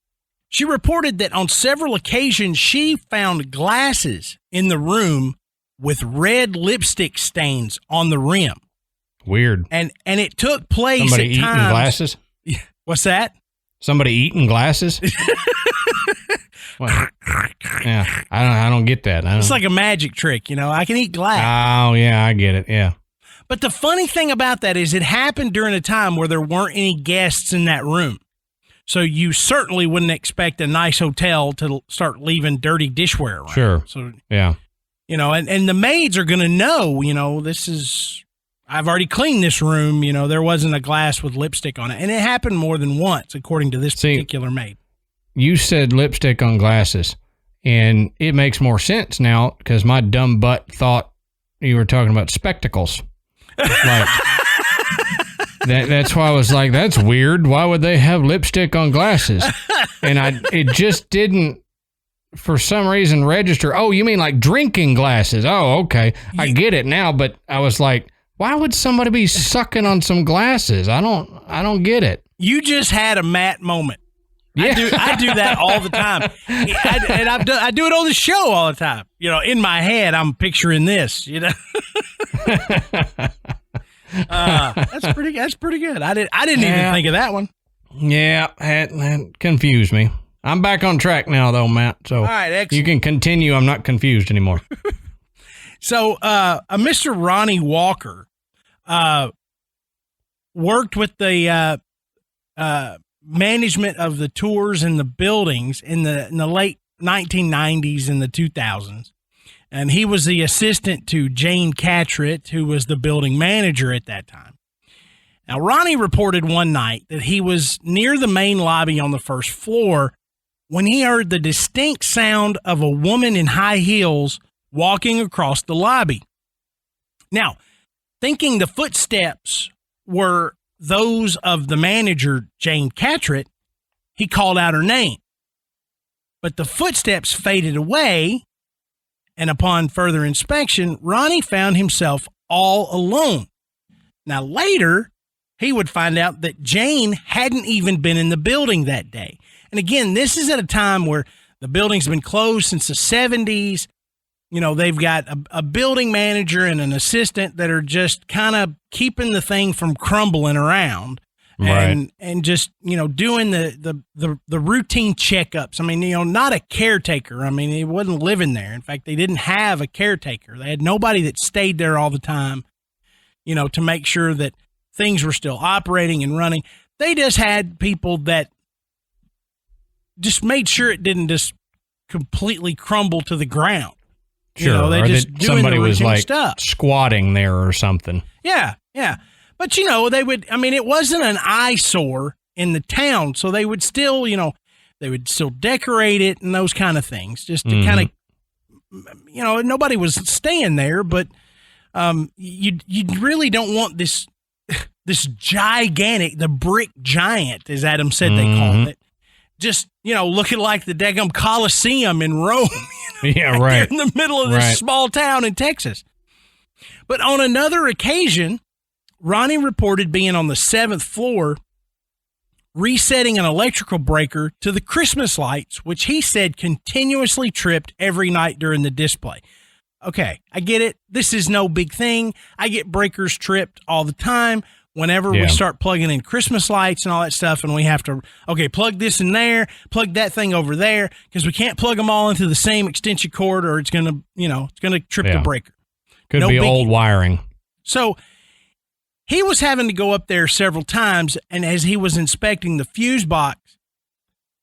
she reported that on several occasions she found glasses in the room with red lipstick stains on the rim. Weird. And it took place Somebody at eating times. glasses? What's that? Somebody eating glasses? Well, yeah, I don't get that. It's like a magic trick, I can eat glass. Oh, yeah, I get it, yeah. But the funny thing about that is it happened during a time where there weren't any guests in that room. So you certainly wouldn't expect a nice hotel to start leaving dirty dishware around. Sure. So, yeah. And the maids are going to know, I've already cleaned this room. There wasn't a glass with lipstick on it. And it happened more than once, according to this particular maid. You said lipstick on glasses, and it makes more sense now because my dumb butt thought you were talking about spectacles. Like, that's why I was like, that's weird. Why would they have lipstick on glasses? And it just didn't, for some reason, register. Oh, you mean like drinking glasses? Oh, okay. I get it now, but I was like, why would somebody be sucking on some glasses? I don't get it. You just had a Matt moment. Yeah. I do that all the time. I do it on the show all the time. In my head, I'm picturing this, That's pretty good. I didn't even think of that one. Yeah, that confused me. I'm back on track now, though, Matt. So all right, excellent. You can continue. I'm not confused anymore. So, Mr. Ronnie Walker worked with the management of the tours and the buildings in the late 1990s and the 2000s. And he was the assistant to Jane Catrett, who was the building manager at that time. Now, Ronnie reported one night that he was near the main lobby on the first floor when he heard the distinct sound of a woman in high heels walking across the lobby. Now, thinking the footsteps were those of the manager, Jane Catrett, he called out her name. But the footsteps faded away, and upon further inspection, Ronnie found himself all alone. Now, later, he would find out that Jane hadn't even been in the building that day. And again, this is at a time where the building's been closed since the 70s. They've got a building manager and an assistant that are just kind of keeping the thing from crumbling around, and just doing the routine checkups. I mean, not a caretaker. I mean, he wasn't living there. In fact, they didn't have a caretaker. They had nobody that stayed there all the time, to make sure that things were still operating and running. They just had people that just made sure it didn't just completely crumble to the ground. Sure, they or just that somebody was like stuff. Squatting there or something. Yeah. But, they would, it wasn't an eyesore in the town, so they would still, they would still decorate it and those kind of things, just to kind of, nobody was staying there, but you really don't want this gigantic, the brick giant, as Adam said they called it, just, looking like the daggum Colosseum in Rome. Yeah, right. In the middle of this small town in Texas. But on another occasion, Ronnie reported being on the 7th floor, resetting an electrical breaker to the Christmas lights, which he said continuously tripped every night during the display. Okay, I get it. This is no big thing. I get breakers tripped all the time. Whenever we start plugging in Christmas lights and all that stuff, and we have to, plug this in there, plug that thing over there, because we can't plug them all into the same extension cord, or it's going to trip the breaker. Could be old wiring. So he was having to go up there several times, and as he was inspecting the fuse box,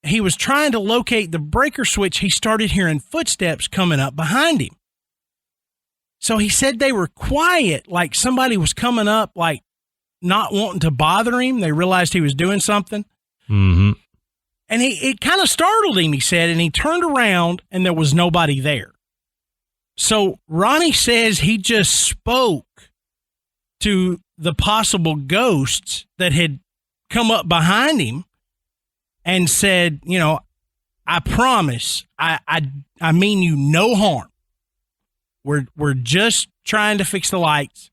he was trying to locate the breaker switch. He started hearing footsteps coming up behind him. So he said they were quiet, like somebody was coming up, like not wanting to bother him. They realized he was doing something. Mm-hmm. And it kind of startled him, he said, and he turned around and there was nobody there. So Ronnie says he just spoke to the possible ghosts that had come up behind him and said, you know, I promise, I mean you no harm. We're just trying to fix the lights.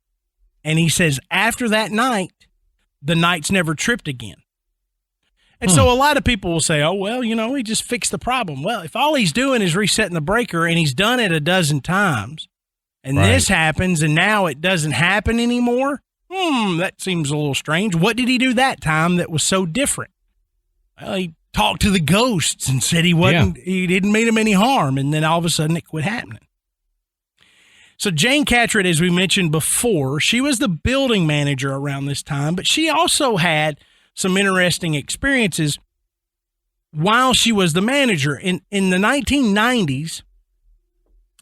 And he says after that night, the nights never tripped again. And so a lot of people will say, oh, well, you know, he just fixed the problem. Well, if all he's doing is resetting the breaker and he's done it a dozen times and this happens and now it doesn't happen anymore, that seems a little strange. What did he do that time that was so different? Well, he talked to the ghosts and said he didn't mean him any harm. And then all of a sudden it quit happening. So Jane Catrett, as we mentioned before, she was the building manager around this time, but she also had some interesting experiences while she was the manager. In the 1990s,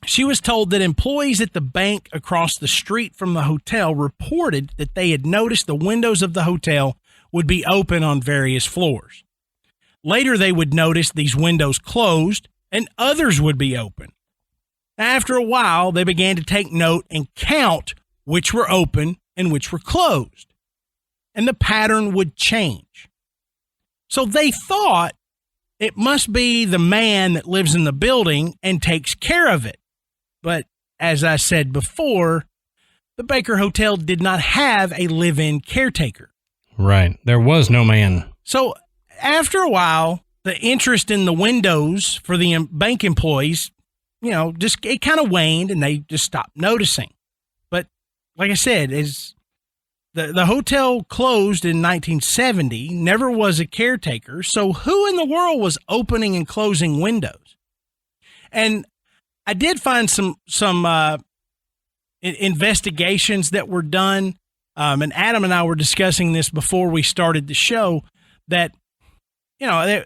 she was told that employees at the bank across the street from the hotel reported that they had noticed the windows of the hotel would be open on various floors. Later, they would notice these windows closed and others would be open. After a while, they began to take note and count which were open and which were closed. And the pattern would change. So they thought it must be the man that lives in the building and takes care of it. But as I said before, the Baker Hotel did not have a live-in caretaker. Right. There was no man. So after a while, the interest in the windows for the bank employees, you know, just it kind of waned and they just stopped noticing. But like I said, as the hotel closed in 1970, never was a caretaker. So who in the world was opening and closing windows? And I did find some investigations that were done. And Adam and I were discussing this before we started the show that, you know,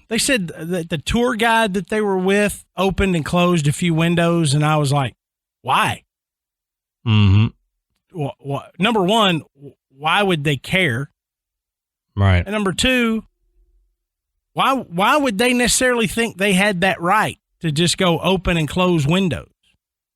they said that the tour guide that they were with opened and closed a few windows. And I was like, why? Mm-hmm. Well, number one, why would they care? Right. And number two, why would they necessarily think they had that right to just go open and close windows?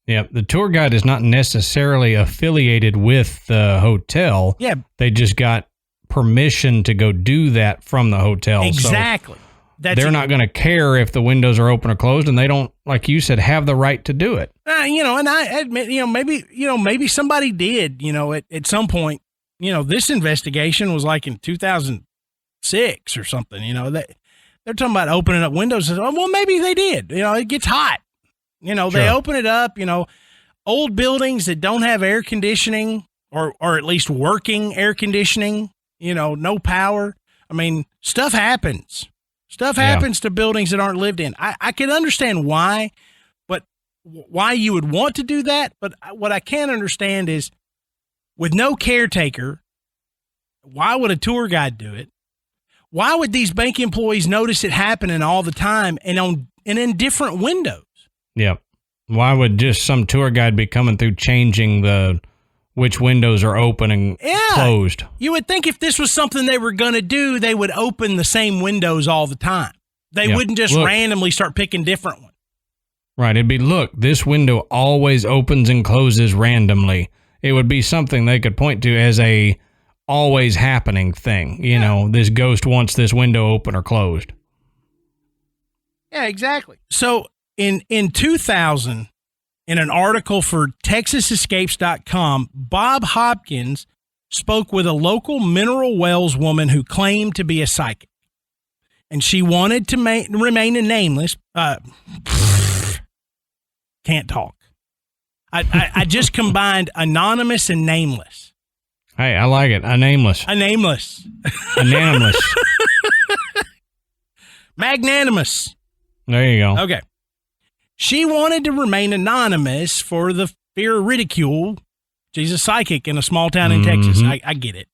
Yeah, the tour guide is not necessarily affiliated with the hotel. Yeah. They just got permission to go do that from the hotel. Exactly. So they're not going to care if the windows are open or closed, and they don't, like you said, have the right to do it. You know, and I admit, maybe somebody did, at some point, this investigation was like in 2006 or something, they're talking about opening up windows. Oh, well, maybe they did. It gets hot. Sure. They open it up, old buildings that don't have air conditioning or at least working air conditioning, no power. I mean, stuff happens. Stuff happens to buildings that aren't lived in. I can understand why, but why you would want to do that. But what I can't understand is with no caretaker, why would a tour guide do it? Why would these bank employees notice it happening all the time and in different windows? Yeah. Why would just some tour guide be coming through changing which windows are open and closed? You would think if this was something they were going to do, they would open the same windows all the time. They wouldn't just randomly start picking different ones. Right. It'd be, look, this window always opens and closes randomly. It would be something they could point to as a always happening thing. This ghost wants this window open or closed. Yeah, exactly. So in 2000, in an article for TexasEscapes.com, Bob Hopkins spoke with a local Mineral Wells woman who claimed to be a psychic. And she wanted to remain nameless. Can't talk. I just combined anonymous and nameless. Hey, I like it. Nameless. Nameless. Anonymous. Magnanimous. There you go. Okay. She wanted to remain anonymous for the fear of ridicule. She's a psychic in a small town in Texas. I get it.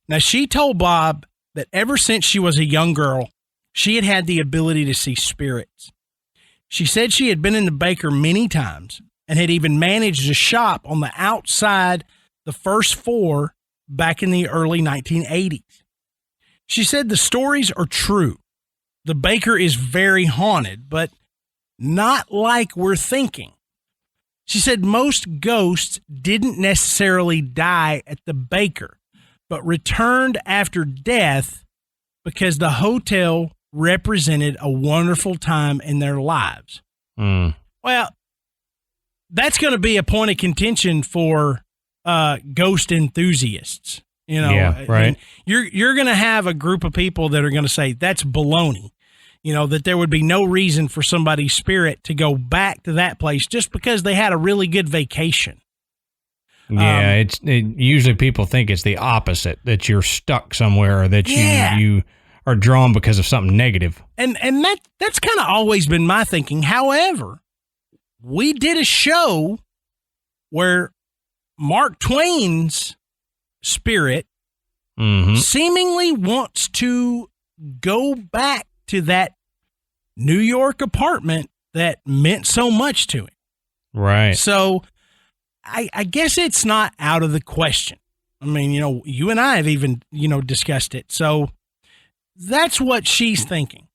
Now, she told Bob that ever since she was a young girl, she had had the ability to see spirits. She said she had been in the Baker many times, and had even managed a shop on the outside the first floor back in the early 1980s. She said the stories are true. The Baker is very haunted, but not like we're thinking. She said most ghosts didn't necessarily die at the Baker, but returned after death because the hotel represented a wonderful time in their lives. Well, that's going to be a point of contention for ghost enthusiasts. Yeah, right. I mean, you're going to have a group of people that are going to say that's baloney. That there would be no reason for somebody's spirit to go back to that place just because they had a really good vacation. Yeah, usually people think it's the opposite, that you're stuck somewhere or that you are drawn because of something negative. And that's kind of always been my thinking. However, we did a show where Mark Twain's spirit seemingly wants to go back to that New York apartment that meant so much to him. Right. So I guess it's not out of the question. I mean, you and I have even, discussed it. So that's what she's thinking.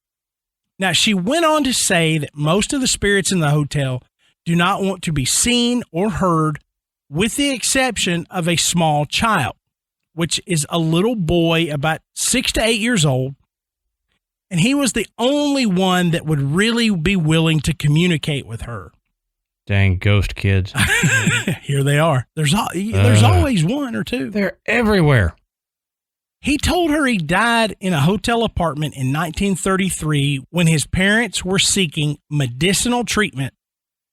Now, she went on to say that most of the spirits in the hotel do not want to be seen or heard, with the exception of a small child, which is a little boy about 6 to 8 years old. And he was the only one that would really be willing to communicate with her. Dang ghost kids. Here they are. There's always one or two. They're everywhere. He told her he died in a hotel apartment in 1933 when his parents were seeking medicinal treatment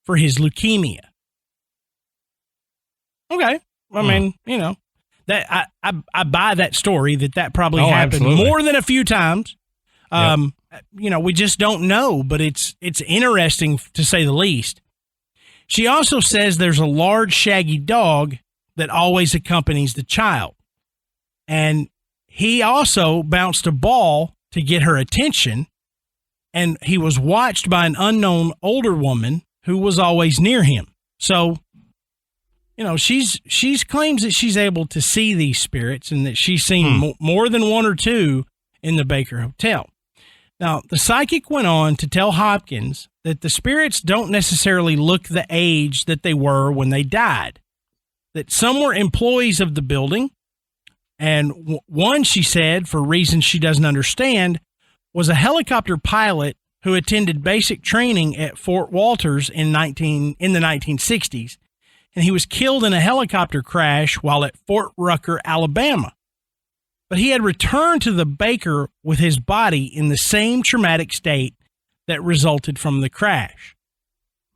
for his leukemia. Okay. I mean, that I buy that story that probably happened absolutely. More than a few times. Yep. We just don't know, but it's interesting to say the least. She also says there's a large shaggy dog that always accompanies the child. And he also bounced a ball to get her attention, and he was watched by an unknown older woman who was always near him. So, she's claims that she's able to see these spirits and that she's seen more than one or two in the Baker Hotel. Now, the psychic went on to tell Hopkins that the spirits don't necessarily look the age that they were when they died, that some were employees of the building, and one, she said, for reasons she doesn't understand, was a helicopter pilot who attended basic training at Fort Walters in the 1960s, and he was killed in a helicopter crash while at Fort Rucker, Alabama. But he had returned to the Baker with his body in the same traumatic state that resulted from the crash.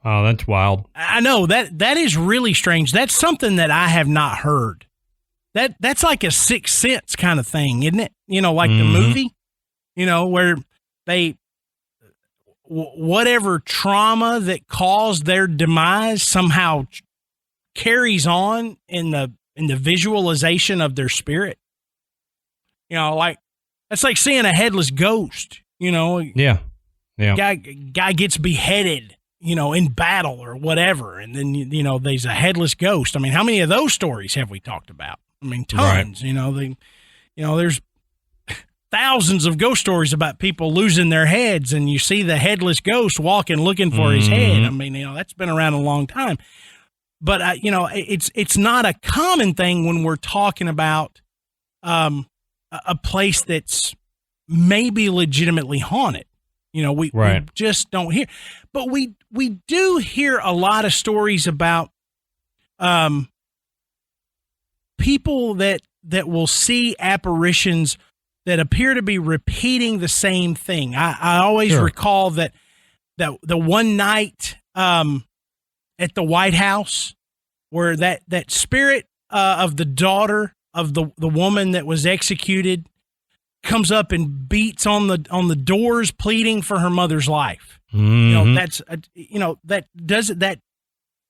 Oh, that's wild. I know that is really strange. That's something that I have not heard. That's like a Sixth Sense kind of thing, isn't it? Like the movie, where whatever trauma that caused their demise somehow carries on in the visualization of their spirit. Like that's like seeing a headless ghost. Yeah. Guy gets beheaded, in battle or whatever, and then there's a headless ghost. I mean, how many of those stories have we talked about? I mean, tons. Right. There's thousands of ghost stories about people losing their heads, and you see the headless ghost walking looking for his head. I mean, that's been around a long time. But it's not a common thing when we're talking about a place that's maybe legitimately haunted. We just don't hear. But we do hear a lot of stories about people that will see apparitions that appear to be repeating the same thing. I always recall that the one night at the White House where that spirit of the daughter of the woman that was executed comes up and beats on the doors, pleading for her mother's life. That's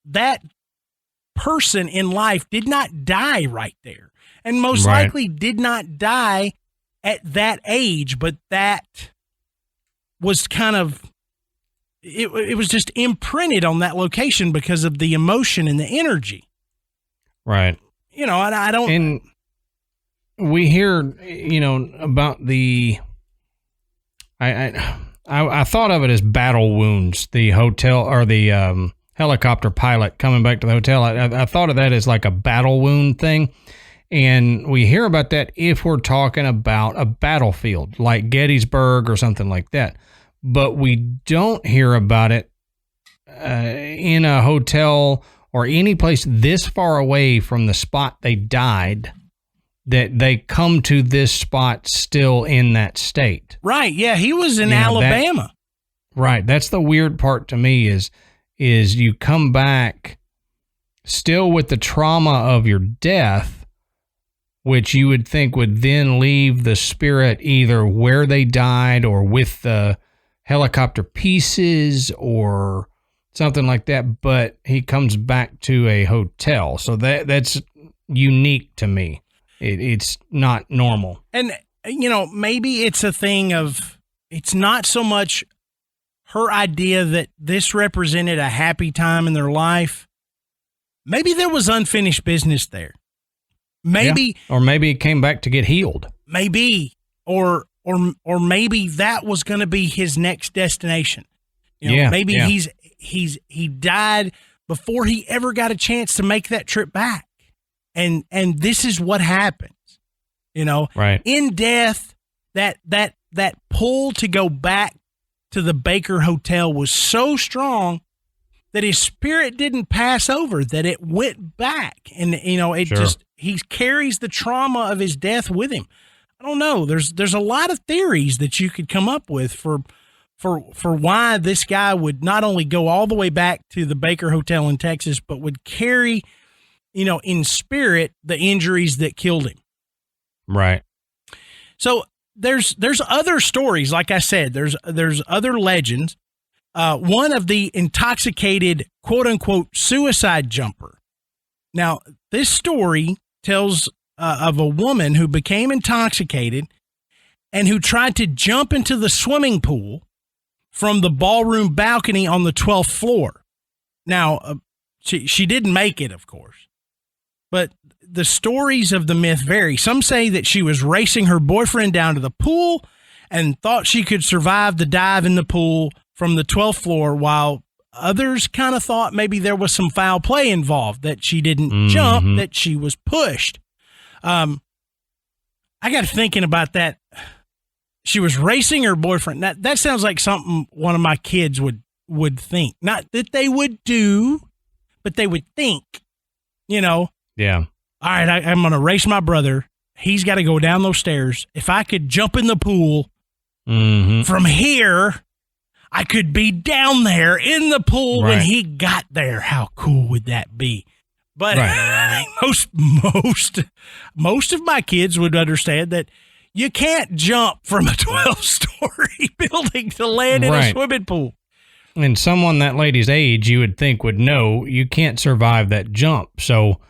that person in life did not die right there, and most likely did not die at that age, but that was kind of it was just imprinted on that location because of the emotion and the energy. Right. You know, I don't. And we hear, you know, about the. I thought of it as battle wounds. The hotel or the helicopter pilot coming back to the hotel. I thought of that as like a battle wound thing. And we hear about that if we're talking about a battlefield like Gettysburg or something like that. But we don't hear about it in a hotel or any place this far away from the spot they died, that they come to this spot still in that state. Right. Yeah. He was in Alabama. Right. That's the weird part to me is you come back still with the trauma of your death, which you would think would then leave the spirit either where they died or with the helicopter pieces or something like that, but he comes back to a hotel. So that's unique to me. It's not normal. And, you know, maybe it's a thing of, it's not so much her idea that this represented a happy time in their life. Maybe there was unfinished business there. Maybe. Yeah. Or maybe he came back to get healed. Maybe. Or maybe that was going to be his next destination. You know, maybe he died before he ever got a chance to make that trip back. And this is what happens, you know, right. In death, that pull to go back to the Baker Hotel was so strong that his spirit didn't pass over, that it went back. And, you know, he carries the trauma of his death with him. I don't know. There's a lot of theories that you could come up with for why this guy would not only go all the way back to the Baker Hotel in Texas, but would carry, you know, in spirit, the injuries that killed him. Right. So there's other stories. Like I said, there's other legends. One of the intoxicated, quote unquote, suicide jumper. Now, this story tells of a woman who became intoxicated and who tried to jump into the swimming pool from the ballroom balcony on the 12th floor. Now, she didn't make it, of course, but the stories of the myth vary. Some say that she was racing her boyfriend down to the pool and thought she could survive the dive in the pool from the 12th floor, while others kind of thought maybe there was some foul play involved, that she didn't jump, that she was pushed. I got thinking about that. She was racing her boyfriend. That sounds like something one of my kids would think. Not that they would do, but they would think, you know. Yeah. All right, I'm going to race my brother. He's got to go down those stairs. If I could jump in the pool from here, I could be down there in the pool when he got there. How cool would that be? But most of my kids would understand that you can't jump from a 12-story building to land in a swimming pool. And someone that lady's age, you would think, would know you can't survive that jump. So,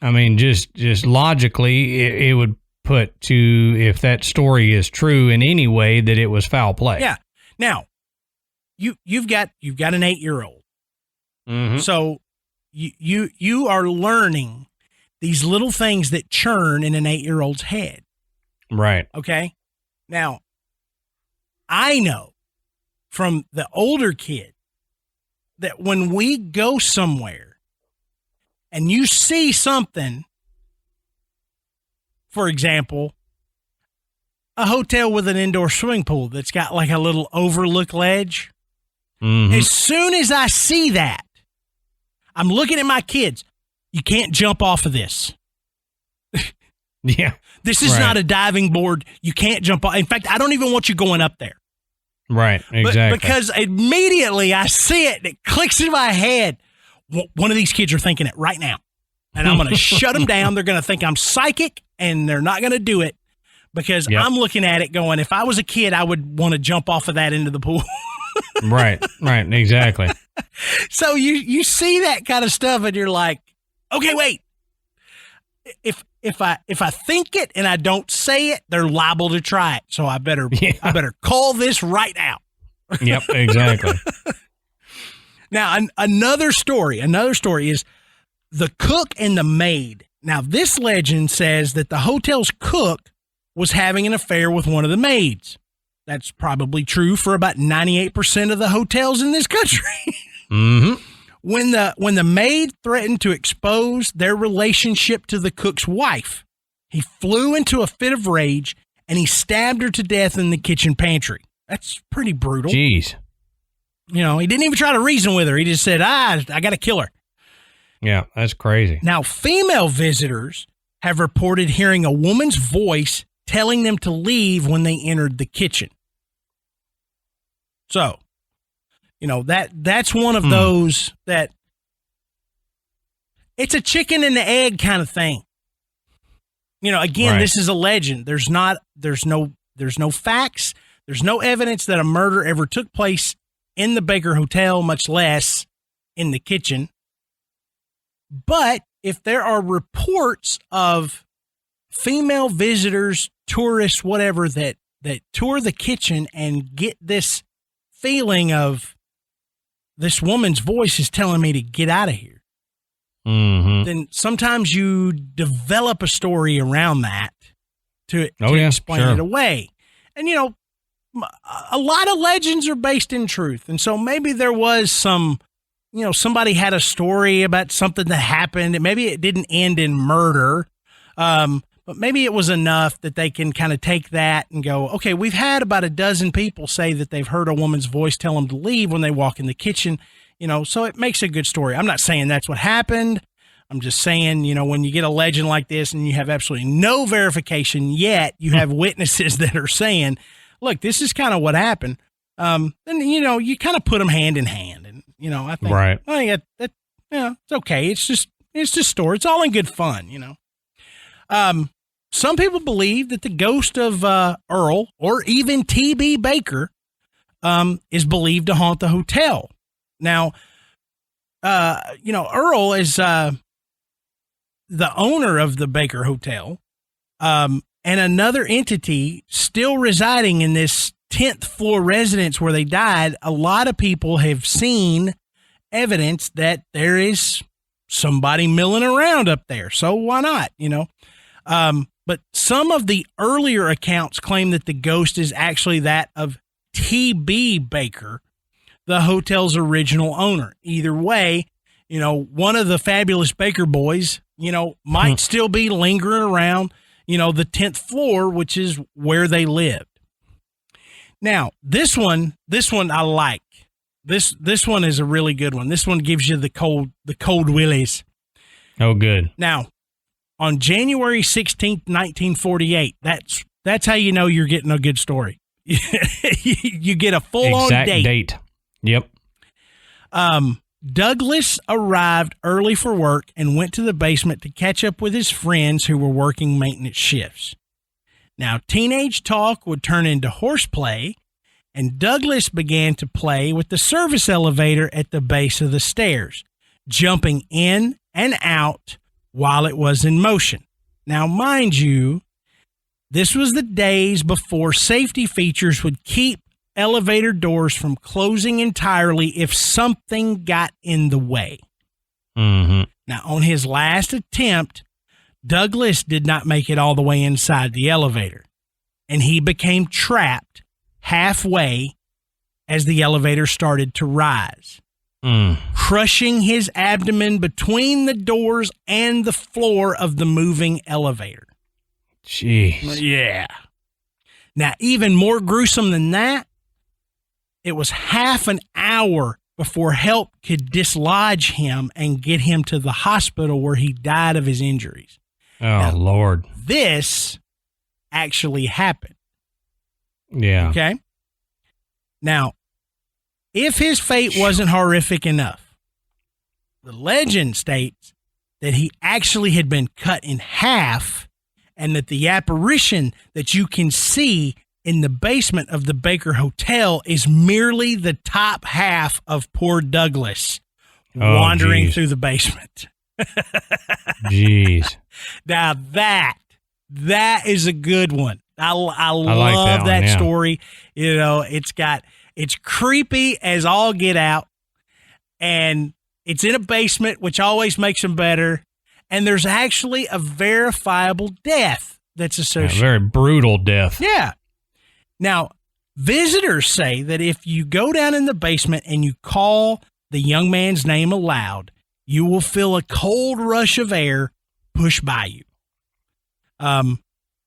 I mean, just logically, it would put to, if that story is true in any way, that it was foul play. Yeah. Now, you've got an 8-year-old. So you are learning these little things that churn in an 8-year-old's head. Right. Okay. Now, I know from the older kid that when we go somewhere and you see something, for example, a hotel with an indoor swimming pool that's got like a little overlook ledge. As soon as I see that, I'm looking at my kids. You can't jump off of this. Yeah. This is not a diving board. You can't jump off. In fact, I don't even want you going up there. Right. Exactly. Because immediately I see it and it clicks in my head. One of these kids are thinking it right now. And I'm going to shut them down. They're going to think I'm psychic and they're not going to do it because I'm looking at it going, if I was a kid, I would want to jump off of that into the pool. Right. Exactly. So you see that kind of stuff and you're like, okay, wait. If I think it and I don't say it, they're liable to try it. So I better call this right now. Yep, exactly. Now, another story is the cook and the maid. Now, this legend says that the hotel's cook was having an affair with one of the maids. That's probably true for about 98% of the hotels in this country. Mm-hmm. When the maid threatened to expose their relationship to the cook's wife, he flew into a fit of rage and he stabbed her to death in the kitchen pantry. That's pretty brutal. Jeez. You know, he didn't even try to reason with her. He just said, I got to kill her. Yeah, that's crazy. Now, female visitors have reported hearing a woman's voice telling them to leave when they entered the kitchen. So, you know, that's one of those that it's a chicken and the egg kind of thing. You know, again, This is a legend. There's no facts. There's no evidence that a murder ever took place in the Baker Hotel, much less in the kitchen. But if there are reports of female visitors, tourists, whatever, that tour the kitchen and get this feeling of this woman's voice is telling me to get out of here, then sometimes you develop a story around that to explain it away. And, you know, a lot of legends are based in truth. And so maybe there was somebody had a story about something that happened, and maybe it didn't end in murder, but maybe it was enough that they can kind of take that and go, okay, we've had about a dozen people say that they've heard a woman's voice tell them to leave when they walk in the kitchen, you know, so it makes a good story. I'm not saying that's what happened. I'm just saying, you know, when you get a legend like this and you have absolutely no verification yet, you have witnesses that are saying, look, this is kind of what happened. Then, you know, you kind of put them hand in hand. And, you know, I think that it's okay. It's just story. It's all in good fun, you know. Some people believe that the ghost of Earl or even T.B. Baker is believed to haunt the hotel. Now, you know, Earl is the owner of the Baker Hotel, and another entity still residing in this 10th floor residence where they died. A lot of people have seen evidence that there is somebody milling around up there. So why not, you know? But some of the earlier accounts claim that the ghost is actually that of T.B. Baker, the hotel's original owner. Either way, you know, one of the fabulous Baker boys, you know, might still be lingering around, you know, the 10th floor, which is where they lived. Now, this one I like. This one is a really good one. This one gives you the cold willies. Oh, good. Now, on January 16th, 1948, that's how you know you're getting a good story. You get a full-on date. Yep. Douglas arrived early for work and went to the basement to catch up with his friends who were working maintenance shifts. Now, teenage talk would turn into horseplay, and Douglas began to play with the service elevator at the base of the stairs, jumping in and out while it was in motion. Now, mind you, this was the days before safety features would keep elevator doors from closing entirely if something got in the way. Mm-hmm. Now, on his last attempt, Douglas did not make it all the way inside the elevator, and he became trapped halfway as the elevator started to rise, crushing his abdomen between the doors and the floor of the moving elevator. Jeez. Yeah. Now, even more gruesome than that, it was half an hour before help could dislodge him and get him to the hospital where he died of his injuries. Oh, now, Lord. This actually happened. Yeah. Okay. Now, if his fate wasn't horrific enough, the legend states that he actually had been cut in half and that the apparition that you can see in the basement of the Baker Hotel is merely the top half of poor Douglas wandering through the basement. Jeez. Now that is a good one. I love like that that one, yeah. story. You know, it's got It's creepy as all get out, and it's in a basement, which always makes them better. And there's actually a verifiable death that's associated. A very brutal death. Yeah. Now, visitors say that if you go down in the basement and you call the young man's name aloud, you will feel a cold rush of air push by you.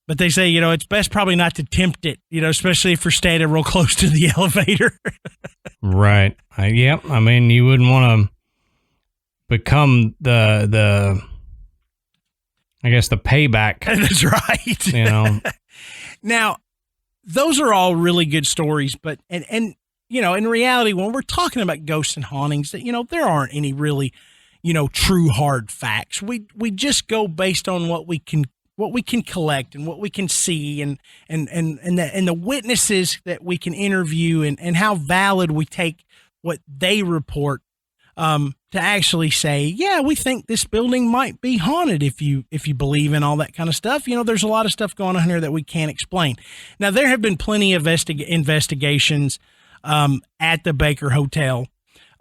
But they say, it's best probably not to tempt it, especially if you're standing real close to the elevator. Right. Yep. I mean, you wouldn't want to become the payback. That's right. Now, those are all really good stories, but, and in reality, when we're talking about ghosts and hauntings, there aren't any really, true hard facts. We just go based on what we can collect and what we can see and the witnesses that we can interview and how valid we take what they report to actually say, yeah, we think this building might be haunted if you believe in all that kind of stuff. There's a lot of stuff going on here that we can't explain. Now, there have been plenty of investigations at the Baker Hotel.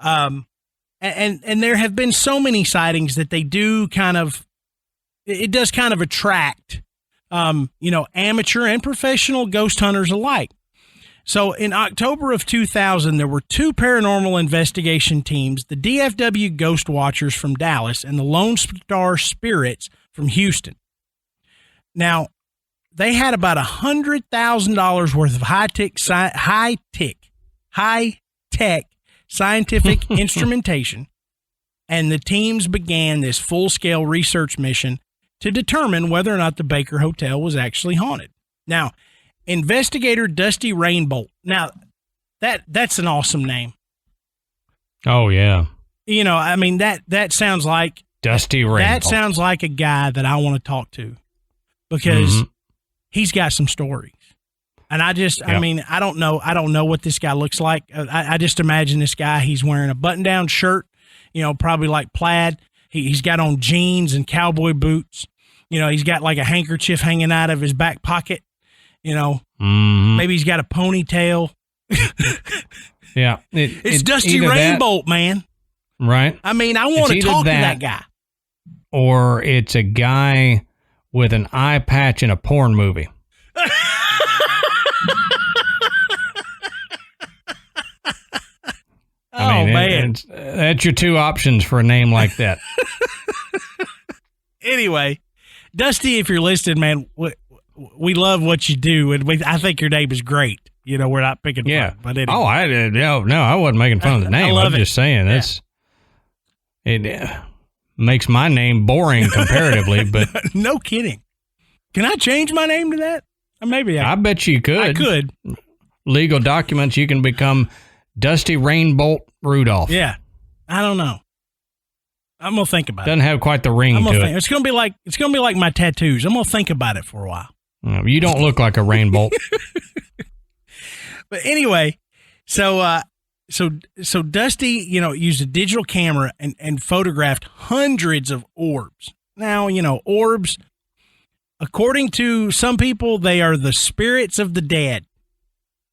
And there have been so many sightings that they do it does kind of attract, amateur and professional ghost hunters alike. So in October of 2000, there were 2 paranormal investigation teams, the DFW Ghost Watchers from Dallas and the Lone Star Spirits from Houston. Now, they had about $100,000 worth of high-tech scientific instrumentation, and the teams began this full-scale research mission to determine whether or not the Baker Hotel was actually haunted. Now, investigator Dusty Rainbolt. Now, that's an awesome name. Oh, yeah. That sounds like Dusty Rainbolt. That sounds like a guy that I want to talk to because he's got some stories. And I don't know what this guy looks like. I just imagine this guy, he's wearing a button-down shirt, probably like plaid. He's got on jeans and cowboy boots. He's got like a handkerchief hanging out of his back pocket. Maybe he's got a ponytail. Yeah. It's Dusty Rainbolt, man. Right. I want to talk to that guy. Or it's a guy with an eye patch in a porn movie. Man. That's your 2 options for a name like that. Anyway, Dusty, if you're listening, man, we love what you do, and I think your name is great. We're not picking fun, but anyway. Oh, I wasn't making fun of the name. I'm just saying it makes my name boring comparatively, but no kidding. Can I change my name to that? Maybe I bet you could. I could. Legal documents, you can become Dusty Rainbolt Rudolph. Yeah, I don't know. I'm gonna think about it. Doesn't have quite the ring to it. It's gonna be like my tattoos. I'm gonna think about it for a while. You don't look like a Rainbolt. But anyway, so Dusty, used a digital camera and photographed hundreds of orbs. Now, orbs, according to some people, they are the spirits of the dead.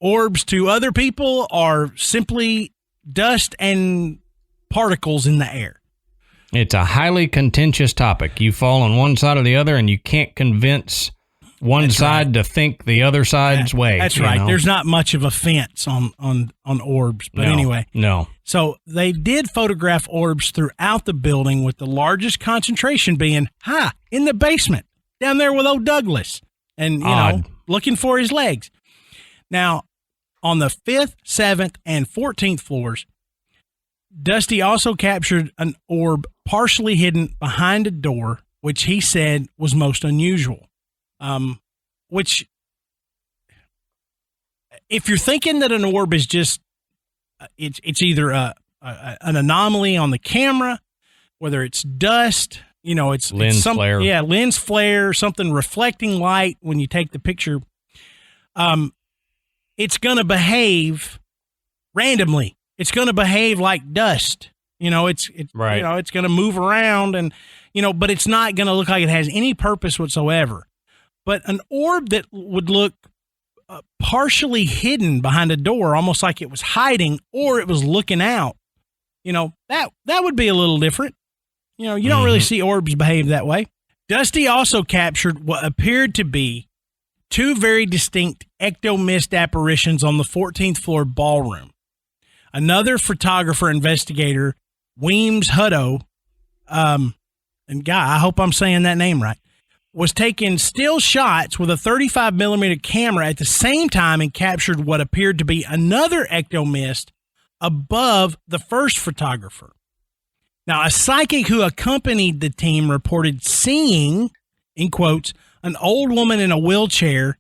Orbs to other people are simply dust and particles in the air. It's a highly contentious topic. You fall on one side or the other, and you can't convince one side to think the other side's way. That's right. There's not much of a fence on orbs. But anyway. No. So they did photograph orbs throughout the building, with the largest concentration being in the basement down there with old Douglas and, looking for his legs. Now, on the 5th, 7th, and 14th floors, Dusty also captured an orb partially hidden behind a door, which he said was most unusual. Which, if you're thinking that an orb is just, it's either an anomaly on the camera, whether it's dust, it's lens flare. Yeah, lens flare, something reflecting light when you take the picture. It's going to behave randomly. It's going to behave like dust. It's right. It's going to move around and, but it's not going to look like it has any purpose whatsoever. But an orb that would look partially hidden behind a door, almost like it was hiding or it was looking out. That would be a little different. You don't really see orbs behave that way. Dusty also captured what appeared to be two very distinct ectomist apparitions on the 14th floor ballroom. Another photographer investigator, Weems Hutto, and guy, I hope I'm saying that name right, was taking still shots with a 35 millimeter camera at the same time and captured what appeared to be another ectomist above the first photographer. Now, a psychic who accompanied the team reported seeing, in quotes, an old woman in a wheelchair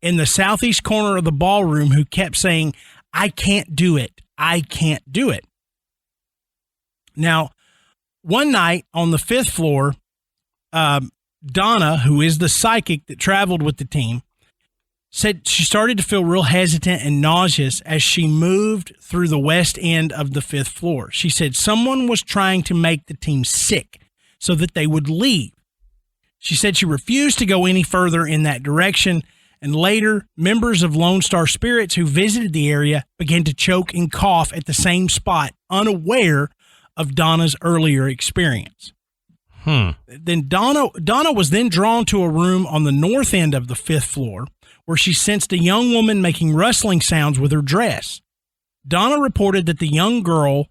in the southeast corner of the ballroom who kept saying, "I can't do it. I can't do it." Now, one night on the 5th floor, Donna, who is the psychic that traveled with the team, said she started to feel real hesitant and nauseous as she moved through the west end of the 5th floor. She said someone was trying to make the team sick so that they would leave. She said she refused to go any further in that direction, and later, members of Lone Star Spirits who visited the area began to choke and cough at the same spot, unaware of Donna's earlier experience. Then Donna was then drawn to a room on the north end of the 5th floor where she sensed a young woman making rustling sounds with her dress. Donna reported that the young girl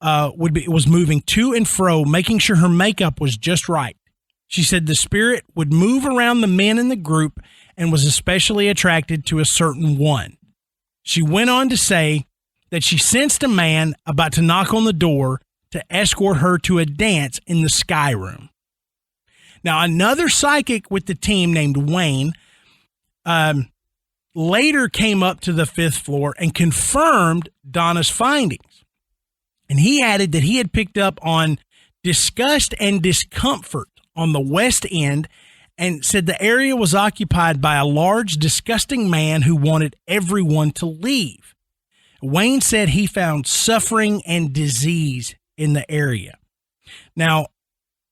was moving to and fro, making sure her makeup was just right. She said the spirit would move around the men in the group and was especially attracted to a certain one. She went on to say that she sensed a man about to knock on the door to escort her to a dance in the Sky Room. Now, another psychic with the team named Wayne later came up to the 5th floor and confirmed Donna's findings. And he added that he had picked up on disgust and discomfort on the west end and said the area was occupied by a large, disgusting man who wanted everyone to leave. Wayne said he found suffering and disease in the area. Now,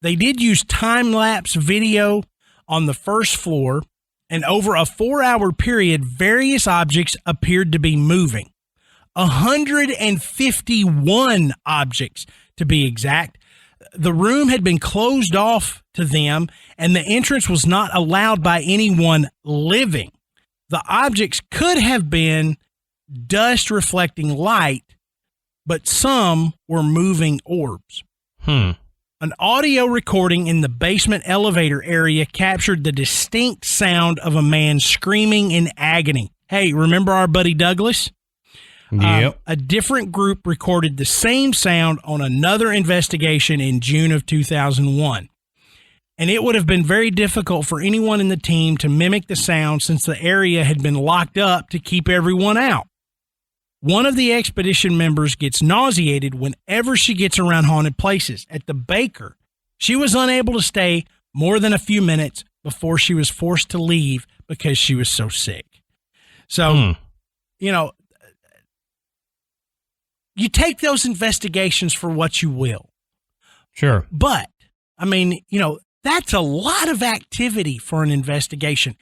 they did use time-lapse video on the 1st floor, and over a 4-hour period, various objects appeared to be moving. 151 objects, to be exact. The room had been closed off to them, and the entrance was not allowed by anyone living. The objects could have been dust reflecting light, but some were moving orbs. An audio recording in the basement elevator area captured the distinct sound of a man screaming in agony. Hey, remember our buddy Douglas? Yep. A different group recorded the same sound on another investigation in June of 2001. And it would have been very difficult for anyone in the team to mimic the sound since the area had been locked up to keep everyone out. One of the expedition members gets nauseated whenever she gets around haunted places. At the Baker, she was unable to stay more than a few minutes before she was forced to leave because she was so sick. So, you take those investigations for what you will. Sure. But, that's a lot of activity for an investigation.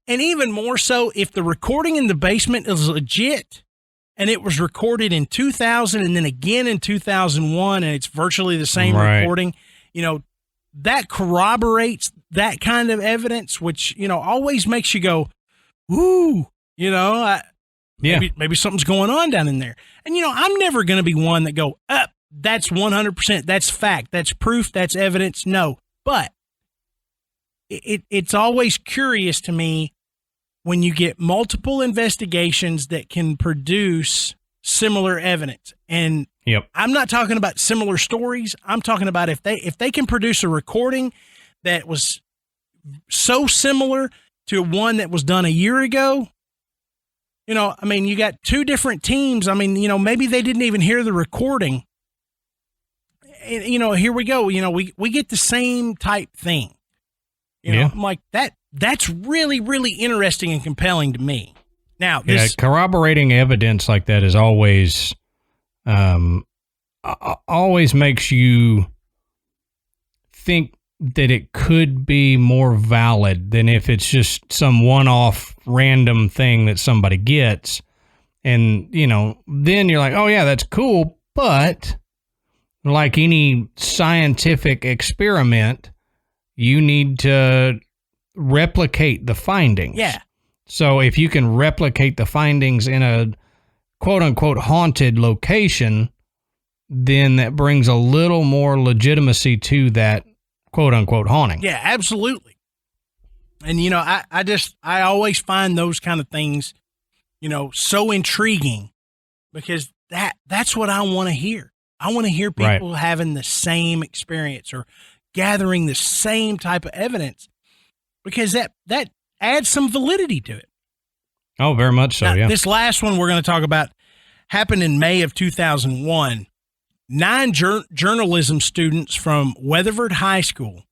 And even more so, if the recording in the basement is legit, and it was recorded in 2000 and then again in 2001, and it's virtually the same recording, that corroborates that kind of evidence, which, always makes you go, ooh, maybe something's going on down in there. And, I'm never going to be one that go, that's 100%, that's fact, that's proof, that's evidence. No, but it's always curious to me when you get multiple investigations that can produce similar evidence. And I'm not talking about similar stories. I'm talking about if they can produce a recording that was so similar to one that was done a year ago, you got two different teams. Maybe they didn't even hear the recording. And, here we go. We get the same type thing. I'm like, that's really, really interesting and compelling to me. Now, corroborating evidence like that is always makes you think that it could be more valid than if it's just some one-off random thing that somebody gets. And, then you're like, oh yeah, that's cool. But like any scientific experiment, you need to replicate the findings. Yeah. So if you can replicate the findings in a quote unquote haunted location, then that brings a little more legitimacy to that quote unquote haunting. Yeah, absolutely. And, I always find those kind of things, so intriguing because that's what I want to hear. I want to hear people having the same experience or gathering the same type of evidence because that adds some validity to it. Oh, very much so, yeah. This last one we're going to talk about happened in May of 2001. 9 journalism students from Weatherford High School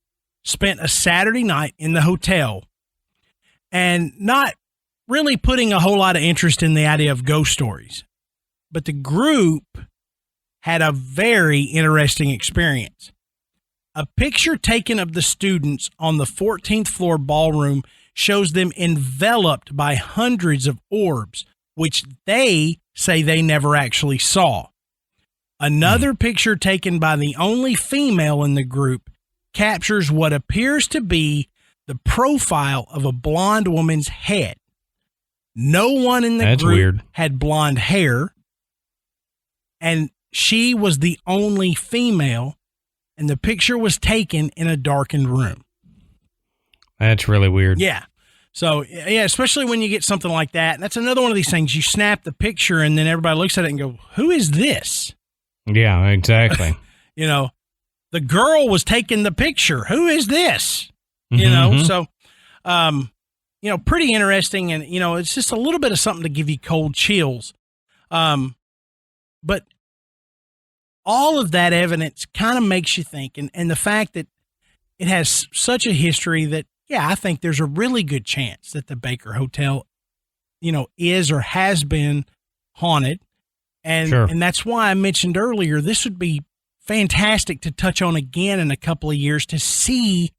spent a Saturday night in the hotel and not really putting a whole lot of interest in the idea of ghost stories. But the group had a very interesting experience. A picture taken of the students on the 14th floor ballroom shows them enveloped by hundreds of orbs, which they say they never actually saw. Another picture taken by the only female in the group captures what appears to be the profile of a blonde woman's head. No one in the group had blonde hair, and she was the only female, and the picture was taken in a darkened room. That's really weird. Yeah. So, yeah, especially when you get something like that. That's another one of these things. You snap the picture, and then everybody looks at it and go, who is this? Yeah, exactly. The girl was taking the picture. Who is this? So, pretty interesting. And, it's just a little bit of something to give you cold chills. But all of that evidence kind of makes you think. And the fact that it has such a history that, yeah, I think there's a really good chance that the Baker Hotel, is or has been haunted. And that's why I mentioned earlier, this would be fantastic to touch on again in a couple of years to see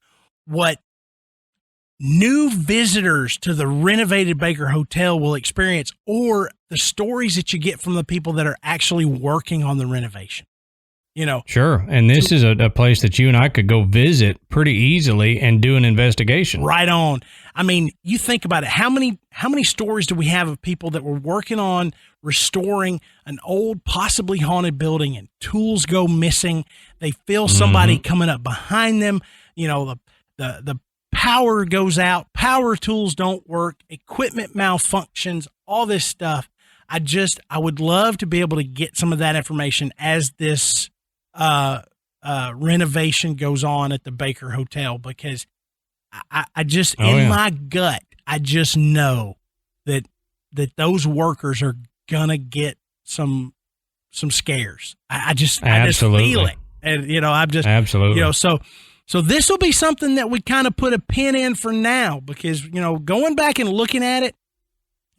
what new visitors to the renovated Baker Hotel will experience or the stories that you get from the people that are actually working on the renovation. Sure. And this is a place that you and I could go visit pretty easily and do an investigation. Right on. I mean, you think about it. How many stories do we have of people that were working on restoring an old, possibly haunted building and tools go missing? They feel somebody coming up behind them. The power goes out. Power tools don't work. Equipment malfunctions, all this stuff. I would love to be able to get some of that information as this renovation goes on at the Baker Hotel, because I just, my gut, I just know that those workers are gonna get some scares. I just feel it. And, I'm just, absolutely, so this will be something that we kind of put a pin in for now, because, going back and looking at it,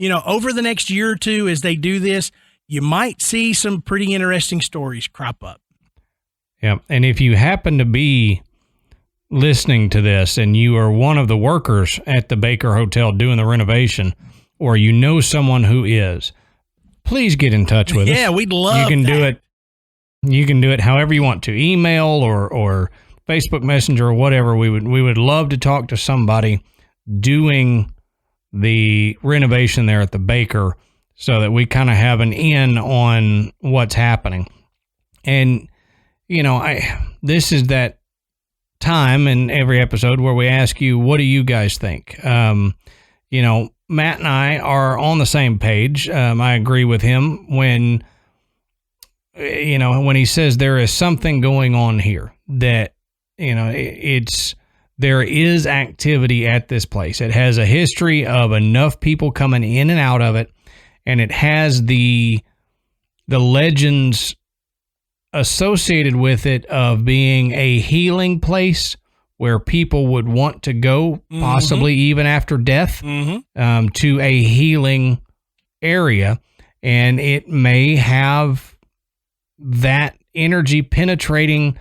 over the next year or two, as they do this, you might see some pretty interesting stories crop up. Yeah. And if you happen to be listening to this and you are one of the workers at the Baker Hotel doing the renovation, or someone who is, please get in touch with us. Yeah, we'd love You can that. do it. You can do it however you want to, email or Facebook Messenger or whatever. We would love to talk to somebody doing the renovation there at the Baker, so that we kind of have an in on what's happening. And, this is that time in every episode where we ask you, what do you guys think? Matt and I are on the same page. I agree with him when he says there is something going on here, that, there is activity at this place. It has a history of enough people coming in and out of it, and it has the legends associated with it of being a healing place where people would want to go, possibly even after death, to a healing area. And it may have that energy penetrating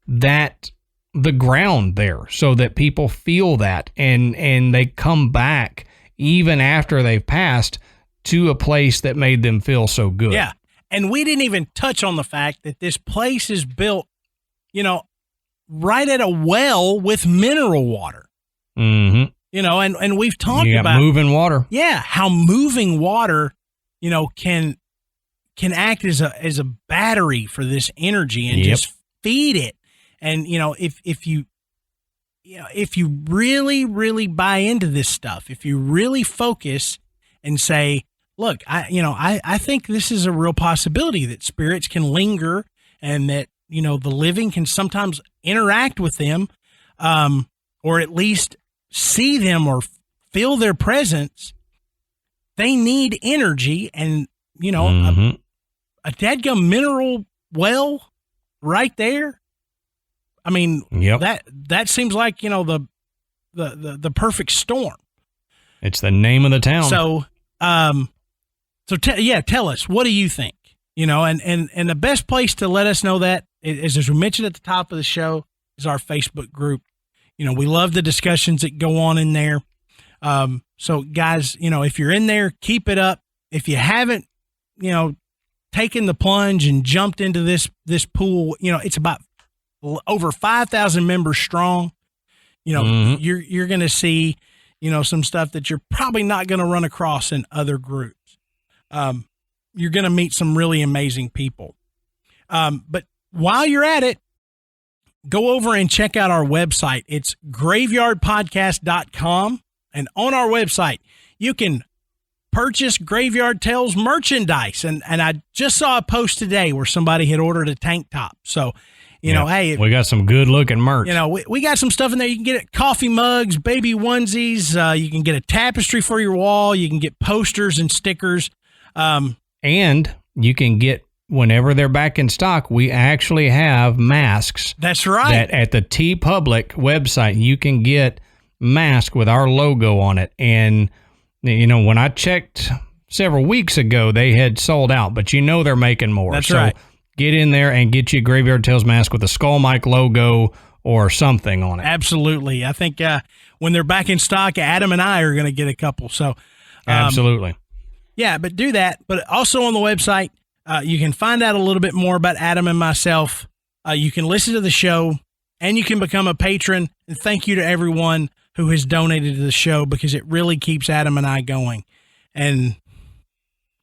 that the ground there so that people feel that and they come back even after they've passed to a place that made them feel so good. Yeah. And we didn't even touch on the fact that this place is built, right at a well with mineral water. Mm-hmm. And we've talked about moving water. Yeah, how moving water, can act as a battery for this energy and just feed it. And if you really, really buy into this stuff, if you really focus and say, look, I think this is a real possibility that spirits can linger and that, the living can sometimes interact with them, or at least see them or feel their presence. They need energy, and, a dadgum mineral well right there. I mean, that seems like, the perfect storm. It's the name of the town. So, tell us, what do you think? And the best place to let us know that is, as we mentioned at the top of the show, is our Facebook group. We love the discussions that go on in there. So guys, if you're in there, keep it up. If you haven't, taken the plunge and jumped into this pool, it's about over 5,000 members strong. You're going to see, some stuff that you're probably not going to run across in other groups. You're going to meet some really amazing people. But while you're at it, go over and check out our website. It's graveyardpodcast.com. And on our website, you can purchase Graveyard Tales merchandise. And I just saw a post today where somebody had ordered a tank top. So, hey, we got some good looking merch. We got some stuff in there. You can get coffee mugs, baby onesies. You can get a tapestry for your wall. You can get posters and stickers. And you can get, whenever they're back in stock, we actually have masks. That's right. That at the T Public website, you can get mask with our logo on it. And, when I checked several weeks ago, they had sold out, but they're making more. That's right. Get in there and get you a Graveyard Tales mask with a Skull Mike logo or something on it. Absolutely. I think when they're back in stock, Adam and I are going to get a couple. So, absolutely. Yeah, but do that. But also on the website, you can find out a little bit more about Adam and myself. You can listen to the show, and you can become a patron. And thank you to everyone who has donated to the show, because it really keeps Adam and I going. And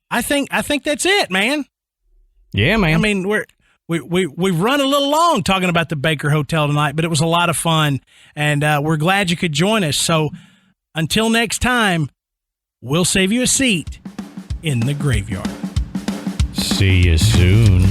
I think that's it, man. Yeah, man. I mean, we run a little long talking about the Baker Hotel tonight, but it was a lot of fun, and we're glad you could join us. So until next time, we'll save you a seat in the graveyard. See you soon.